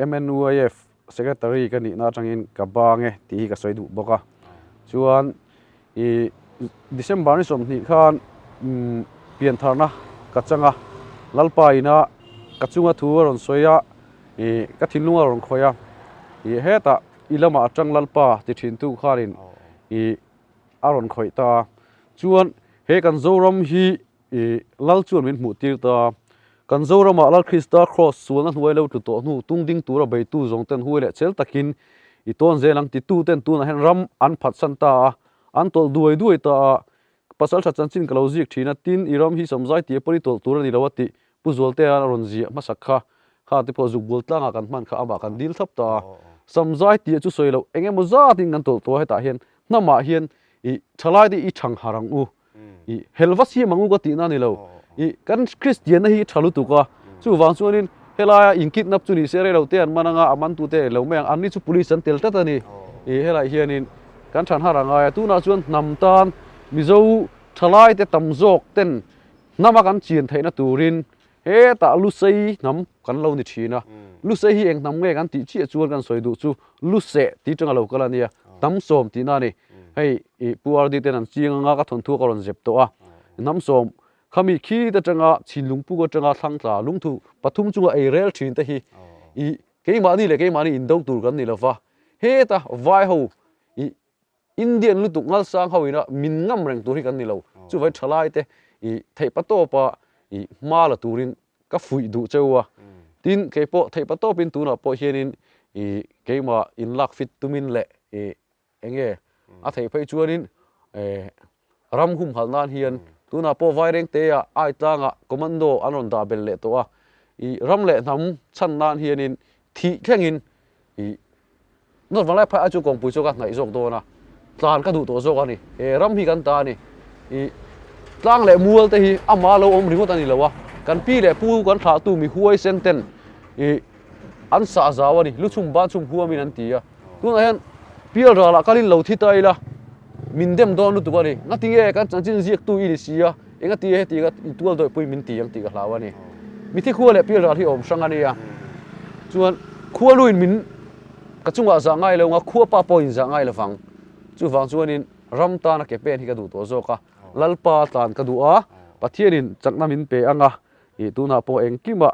MNUIF secretary kani na tangin kabange ti ka soidu boka chuan December ni som ni khan pian tharna kachanga lalpa ina kachunga thu ron soya ka thilunga ron khoya heta ilama atang lalpa ti thin tu kharin aron khoita chuan he kan zoram hi lal chuan min mu tir ta kan zorama lal Krista cross suana huailo tu to nu tungding tura bei tu zong ten huile chel takin I ton zelang ti tu ten tu na hen ram an phat san ta an tol duai ta pasal tha chanchin kalauzik thina tin iram hi samjai ti pori tol tur ni lawati puzolte an ron zia masakha kha ti po zuk bul tlanga kan man kha ama kan dil thap ta samjai ti chu soilo enge mo za tin kan tol to heta hian nama hian thalai di thang harang u helvasi mangu ka ti na ni lo kan Christian hi thalu tu ka chu wang chuanin helaya inkit nap chu ni sere lo te an mananga aman tu te lo meng an ni chu police an tel ta ta ni helai hianin kan than haranga tu na chuan namtan mizo thalai te tamjok ten nama kan chin theina turin he ta lu sei nam kan lo ni thina lu sei hi eng nam nge kan ti chi chuan kan soidu chu lu se ti tanga lo kala nia tam som ti na ni hei puar di ten an chinga ka thon thu ka ron zep to a nam som khami khi ta tanga chinlung pu ko tanga thlang tla lung thu pathum chu ai rel thin ta hi ke mani indong tur kan ni lova he ta vai ho Indian lu tuk ngal sang hawina min ngam reng tur hi kan ni lo chu vai thalai te thei pato pa mala turin ka fui du chewa tin ke po thei pato pin tu na po hianin ke ma in lak fit tumin le enge a thei phei chuanin ram hum halnan hian tuna po vai reng te a ai tanga commando anon da bel le to a ram le nam chan nan hianin thi thengin not wala pha chu kong pui chu ka ngai jok do na tlan ka du to jok ani ram hi kan ta ni tlang le mual te hi ama lo om ringot ani lawa kan pi le pu kan tha tu mi huai senten an sa zawani lu chum ba chum huamin an tia tuna hen pial ra la kalin lo thi tai la min dem don lu tu bani ngati e kan chanchin ziek tu ili sia enga ti he ti ga tual doi pui min ti yang ti ga hlawani mi thi khuale pial ra hi om sangani ya chuan khualuin min kachunga za ngai lo nga khua pa point za ngai la wang chu wang chuanin ram ta na ke pen hi ka du to zoka lalpa tan ka du a pathianin chakna min pe anga tuna po eng kima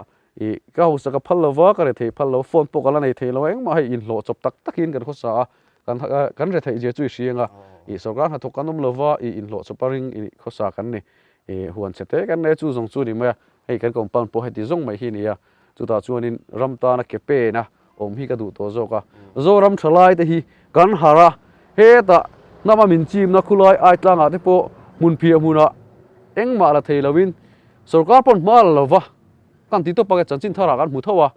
ka hu saka phallova ka re thei phallo phone po kala nei thei lo eng ma hi in lo chop tak takin kan khosa kan re thei je chu sianga sorgar ha thokanum lova in lo choparing khosa kan ni huan chete kan ne chu zong chu ni ma hei kan compound po heti zong mai hi ni ya chu ta chuanin ram ta na ke pe na om hi ka du to zoka zoram thalai te hi kan hara he ta nama min chim na khulai ai tlanga te po mun phia muna engma la thei lovin sarkar pon mal lova kan ti to pa chanchin thara kan mu thawa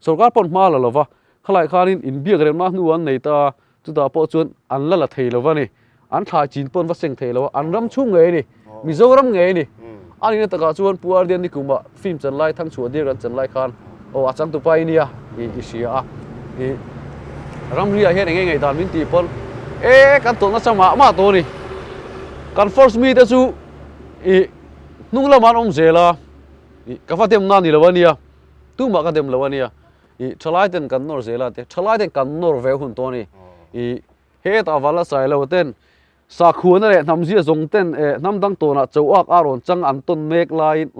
sarkar pon mal lova khalai khanin in biak rem na nuan nei ta chu ta po chuan an la thei lova ni an tha chin pon va seng thei lova an ram chu nge ni mizoram nge ni ani na ta ka chuan puar den ni kuma film chan lai thang chu dir kan chan lai khan o achang tu pai nia isia ram ria he nge ngai dan min ti pon kan to na chama ma to ni kan force me ta chu nung la man om zela ka fa dem na ni lawania tu ma ka dem lawania thalai ten kan nor zela te thalai ten kan nor ve hun to ni he ta wala sai lo ten sa khuan le nam zia zong ten nam dang to na chauak aron chang an ton mek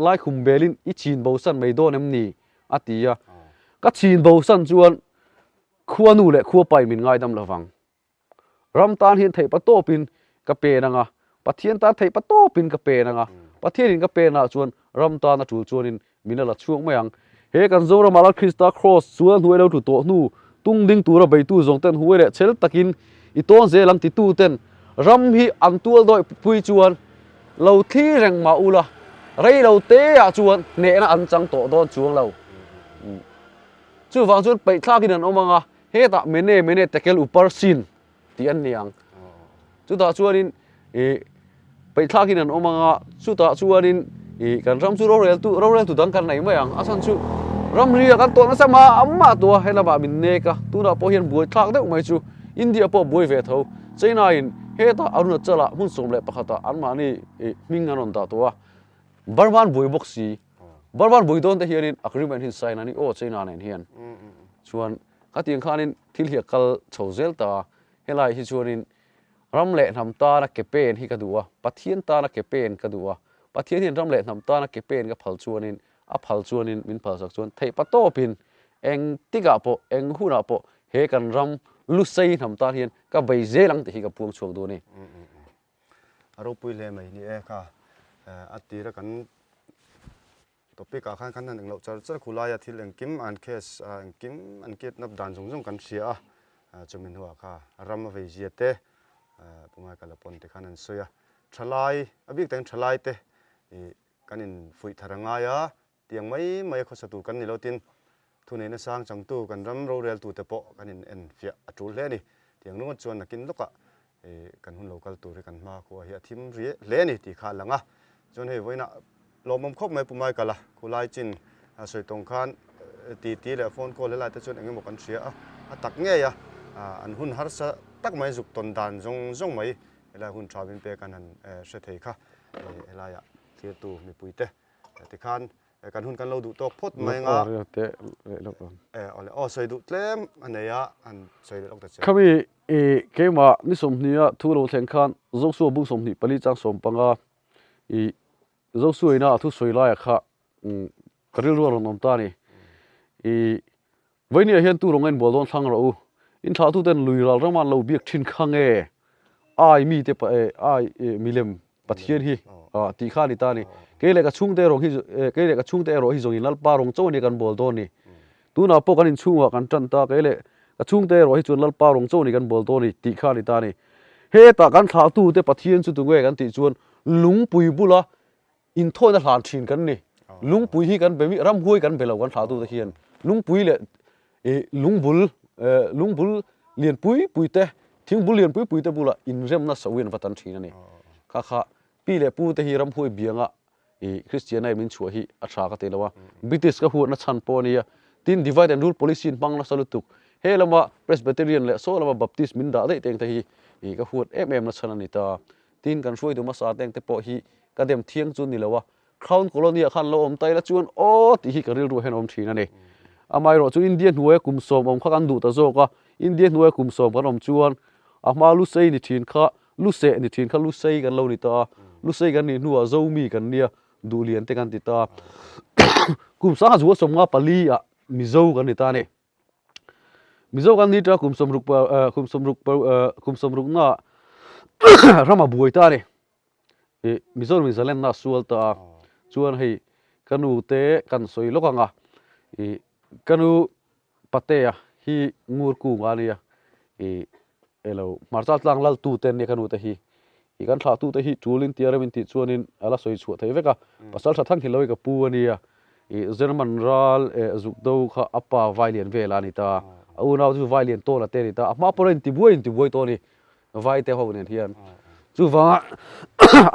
lai khum belin I chin bo san mei do nem ni atia ka chin bo san chuan khuanu le khua pai min ngai dam lawang ram tan hian thei pa to pin ka pe nanga pathian ta thei pa to pin ka pe nanga pathian in ka pe na chuan ram ta na tul chuanin minala chuang mayang he kan zora mala Krista cross chuan huelo tu to nu tung ding tura bei tu zong ten huele chel takin I ton ze lang ti tu ten ram hi an tual doi pui chuan lo thi reng ma ula rei lo te a chuan ne na an chang to don chuang lo chu wang chuan pei thlakin an omanga he ta mene tekel upar sin ti an niang chu ta chuanin pei thlakin an omanga chu ta chuanin kan ram chu ro rel tu dang kan nei mayang asan chu ram ria kan to na sama amma to hela ba min ne ka tu na po hian buai thlak deuh mai chu India po buai ve tho China in ta aruna chala mun som le pakhata anma ni ming anon ta to barban boy boxi barban boy don te hianin agreement hin sign ani o chaina nen hian chuan khatiang khanin thil hi kal chhozel ta helai hi chuanin ram le nam ta na campaign hi ka duwa pathian ta na campaign ka duwa pathian hin ram le nam ta na campaign ka phal chuanin a phal chuanin min phal sak chuan thei pato pin eng tiga po eng huna po he kan ram lu sei nam ta hian ka bei zelang te hi ka puang chuang do ni aro pui le mai ni e ka atira kan topic a khan nan englo char khulaya thil engkim an case engkim an ket nap dan jong kan sia chumin huwa kha ram ve jiate pumai kala pon te khanan soya thalai abik teng thalai te kanin fui tharanga ya tiang mai kho satu kan nilotin thune na sang chang tu kan ram ro rel tu te po kanin en fia atul le ni tiang nu chuan nakin loka kan hun local tu re kan ma ko hi athim ri le ni ti kha langa chuan he voina lomom khop mai pumai kala khulai chin soi tong khan ti le phone call le la te chuan engemaw kan sia a tak nge ya an hun har sa tak mai juk ton dan jong mai ela hun trawin pe kan an se thei kha ela ya thir tu mi puite ti khan kan hun kan lo du tok phot mai nga te lo ole o soi du tlem aneya an soi lok ta che khami kema ni som nia thu lo thleng khan zo su bu som ni pali chang som panga zo su ina thu soi la kha karil ro nom ta ni voini hian tu rongen bolon thang ro in tha tu ten lui ral raman lo biak thin khange ai mi te pa ai milem pathian hi ti kha ni ta ni kele ka chung te ro hi kele ka chung te ro hi zongin lal pa rong chaw ni kan bol don ni tu na po kan in chunga kan tan ta kele ka chung te ro hi chun lal pa rong chaw ni kan bol don ni ti kha ni ta ni he ta kan tha tu te pathian chu tu nge kan ti chuan lung pui bula in thoi na hlan thin kan ni lung pui hi kan be mi ram huai kan belo kan tha tu te hian lung pui le lung bul lian pui te thing bul lian pui te bula in rem na sawin vatan thin ani kha pi le pu te hi ram huai bianga Christian ai min chua hi a tha ka te lawa British ka hu na chan po nia tin divide and rule policy in bang na salutuk he lama Presbyterian le so lama Baptist min da dei teng te hi ka hu na chan ani ta tin kan soi du ma sa teng te po hi ka dem thiang chun ni lawa crown colony khan lo om tai la chuan o ti hi ka ril ru hen om thin ani amai ro chu Indian huai kum som om kha kan du ta zo ka Indian huai kum som kan om chuan a ma lu sei ni thin kha lu se ni thin kha lu sei kan lo ni ta lu sei kan ni nuwa zo mi kan nia du lian te kan ti ta kum sa zu som nga pali a mizo kan ni ta ni mizo kan ni ta kum som ruk nga rama buai ta ni mizo mi zalen na sual ta chuan hei kanu te kan soi lokanga kanu patea hi ngur ku ngania elo marcha tlang lal tu ten ne kanu te hi kan tha tu te hi tulin tiaramin ti chuanin ala soi chu thei veka pasal tha thang hiloi ka pu ania German ral zukdo kha apa violent vela ni ta au na chu violent to la te ni ta ma poren ti buai to ni vai te ho nen hian chu wa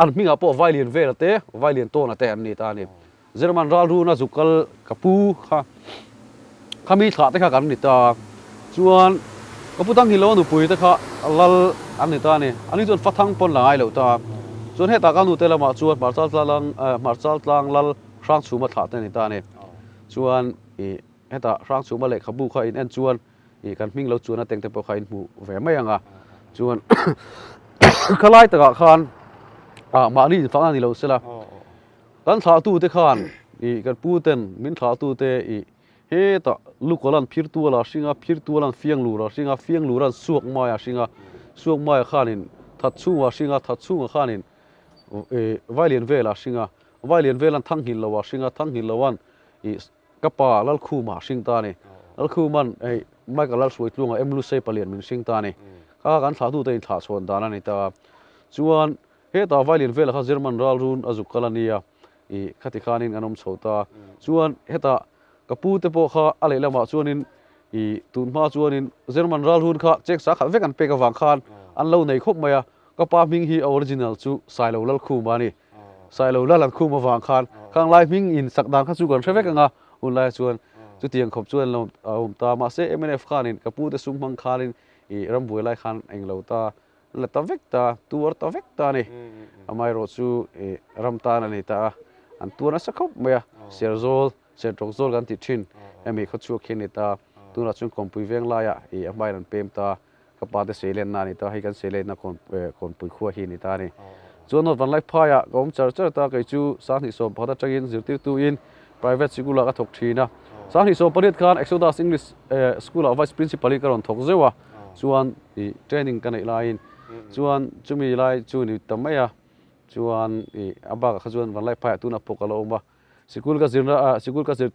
an minga po violent vela te violent to na te an ni ta ni German ral ru na zukal kapu kha khami tha te kha kan ni ta chuan kaputang hilo nu pui te kha lal an ni ta ni ani chuan fathang pon langai lo ta chuan he ta ka nu te lama chuan marchal tlang lal rang chuma tha te ni ta ni chuan he ta rang chuma le khabu kha in en chuan kan ming lo chuan a teng te po kha in mu ve mai anga chuan khalai ta khan ma ni fa ni lo sela kan tha tu te khan kan pu ten min tha tu te he ta lukolan phir tu la singa phir tu lan fiang lu ra singa fiang lu ran suak ma ya singa suak ma ya khanin thatchu wa singa thatchu khanin violent vela singa violent velan thang hil lawa singa thang hil lawan kapa lal khu ma sing ta ni lal khu man mai ka lal suai tlunga em lu sei palian min sing ta ni ka kan tha tu te tha chon dana ni ta chuan he ta violent vela kha German ral run azuk kalania khati khanin anom chhota chuan he ta kapu te po kha ale lama chuanin tun ma chuanin German ral hun kha check sa kha vekan pe ka wang khan an lo nei khop maya ka pa ming hi original chu sai lo lal khu ma ni sai lo lal khu ma wang khan khang lai ming in sakdan kha chu kan thevek anga un lai chuan chu tiang khop chuan lo ta ma se MNF khanin kapu te sum mang khanin ram boi lai khan eng lo ta ละตะเวกตาตัวตะเวกตานี่อามายรถซูรำตานี่ตาอันตัวนั้นสักครบเมียเสียโซลเสียตรงโซลกันติดชินมีเขาชัวเคนนี่ตาตัวนั้นจุนคอมปุยเวียงลายอามายนันเปมตากระปาเตเซเลนนานี่ตาให้กันเซเลนนะคนปุยขั้วหินนี่ตานี่ส่วนนวันไล่พายก็ผมจะตาไก่จูสารที่สมพอได้จักินสิติตัวอิน private school ก็ถกทีนะสารที่สมประเด็นการ Exodus English School of Vice Principal ก็รอนถกเจ้าส่วนtraining กันในไลน์ส่วนจุมีไลน์จูนี่ทำไมส่วนอาบ้าก็ส่วนวันไล่พายตัวนับปกกันลงบ่สกุลก็สิ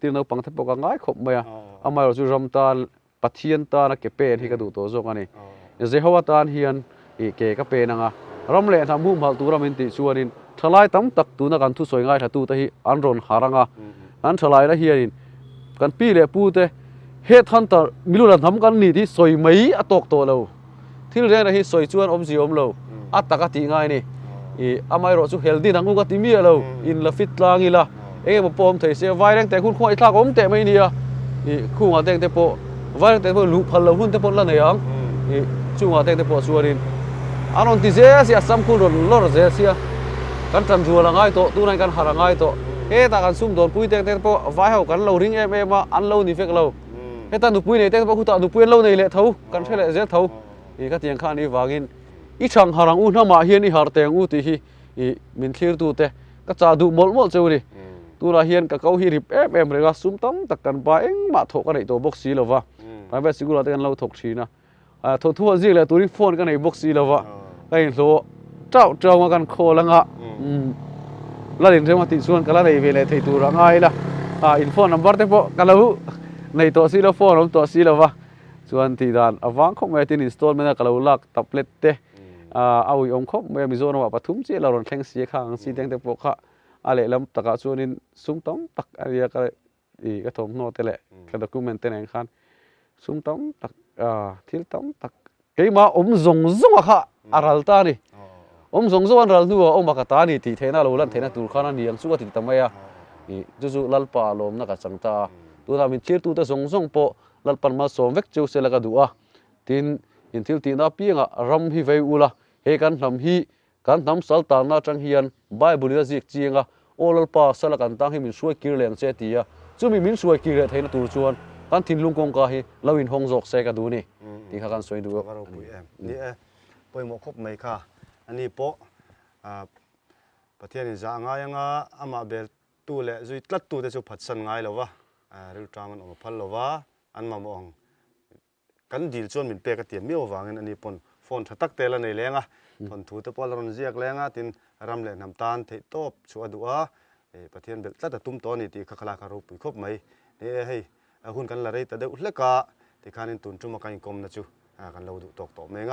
ตินเอาปังทับปกง่ายขบไหมอามาเราจูรำตาปัทเทียนตานักเก็บเป็นที่กระดูตัวโจกันนี่เจ้าหัวตาเฮียนเก๋ก็เป็นนะ รำเล่ทำหุ่มหัลตัวรำมินติชวนินทลายตั้มตักตัวนักการทุสวยง่ายถ้าตัวที่อันรอนหารังอันทลายละเฮียนินกันปีเล่ปูเตเฮดฮันตามิลุลันทำกันนี่ที่สวยไม่อตกตัวเราที่เรื่องที่สวยชวนอมสิอมเราอัตตะกติง่ายนี่อามายรอสุเฮลดี้นังกูกติมีเราอินละฟิตลางิละบ่ปอมเทเสียไว้แรงแต่คุณควายทากอมแต่ไม่เนี่ยคู่งาแต่งแต่ปอไว้แรงแต่ปอลุพันเราหุ่นแต่ปอละเนี่ยจู่งาแต่งแต่ปอชวนินอันนั้นที่เสียเสียสามคนรถเสียกันทำชัวร์ละง่ายโตตัวนั้นกันหาละง่ายโตตากันซุ่มโดนปุ้ยแต่พอไฟเขากันเราริงมาอันเรานี่เฟกเราตาหนุปุ้ยเนี่ยแต่พอคุณตาหนุปุ้ยเราเนี่ยแหละเท่ากันใช่แหละเสียเท่าก็เตียงข้านี่วากินอีช่างหารังอุ่นน้ำมาเฮียนอีหาร์เตียงอุ่นที่มินเคลียร์ตัวเตะก็จะดูมอลเจ้าดิตัวละเฮียนกับเขาฮิริบเลยก็ซุ่มตั้งตักกันไปมาถกกันในตัวบ็อกซี่เราวะไปแบบสิกุลาเตียนเราถกชีนะทั่วจีเลยตัวนี้โฟนกันในบ็อกซี่เราวะไอ้โลเจ้ามากันโคลังแล้วเดี๋ยวมาติดส่วนกันแล้วในเวลาที่ตัวรังไงล่ะอินโฟนนัมเบอร์เทปกันแล้วในตัวซีเราโฟนตัวซีเราวะส่วนที่ด้านวางข้อมูลที่อินสตอลมันก็เราลักตับเล็ตเตะเอาองค์ครบไม่มีโซนว่าปฐุมจีเราลองแข่งเสียข้างสีแดงเตะปกค่ะอะไรแล้วตะการส่วนนี้ซุ้มต้องตักอะไรก็ถมโน้ตเลยก็ด็อกิเมนต์ในขันซุ้มต้องตักที่ต้องตักกี่มาซงอะค่ะอารัลตานี่ซงอารัลนัวมากัตานี่ที่เทน่าเราลันเทน่าตูร์ขานันนี่ยังสู้ที่ทำไมจู่ลัลปาลมนักสังตาตัวเรามีเชื่อตัวแต่ซงโปลัลปันมาสมเวกจูเซลกัดัวทินอินทิลตีน่าปีงรำฮิเวอุละเฮกันทำฮีกันทำสัลตานาจังเฮียนไบบุรีจิกจีงโอลัลปาสลักันตั้งให้มินช่วยกิเลนเจตีจู่มีมินช่วยกิเลนเทน่าตูร์ชวนกันทินลุงกงกาฮีเราอินฮงจอกเซกัดูนี่ที่ข้ากันสวยดูก็เราปุยนี่ปอยหมกครบไหมค่ะอันนี้โปประเทศนี้จะง่ายยังอามาเบลตู้เละจุดลัดตู้แต่จุดผัดสันง่ายแล้ววะริวจามันออกมาพันแล้ววะอันมามองกันดีจนมินเปกเตียมมีวางอันนี้ปนฟอนทักเตลในแรงทนถูแต่พอเราเรียกแรงตินรำเล่น้ำตาลเทตบชัวดัวประเทศเบลตัดตุ้มตัวนี่ที่ขลาคารุปุยครบไหมนี่ให้หุ่นกันละไรแต่เดี๋ยวเล็กกะที่ข้านินตุนจุมากันกลมนะจูกันเราดูตกต่อเมง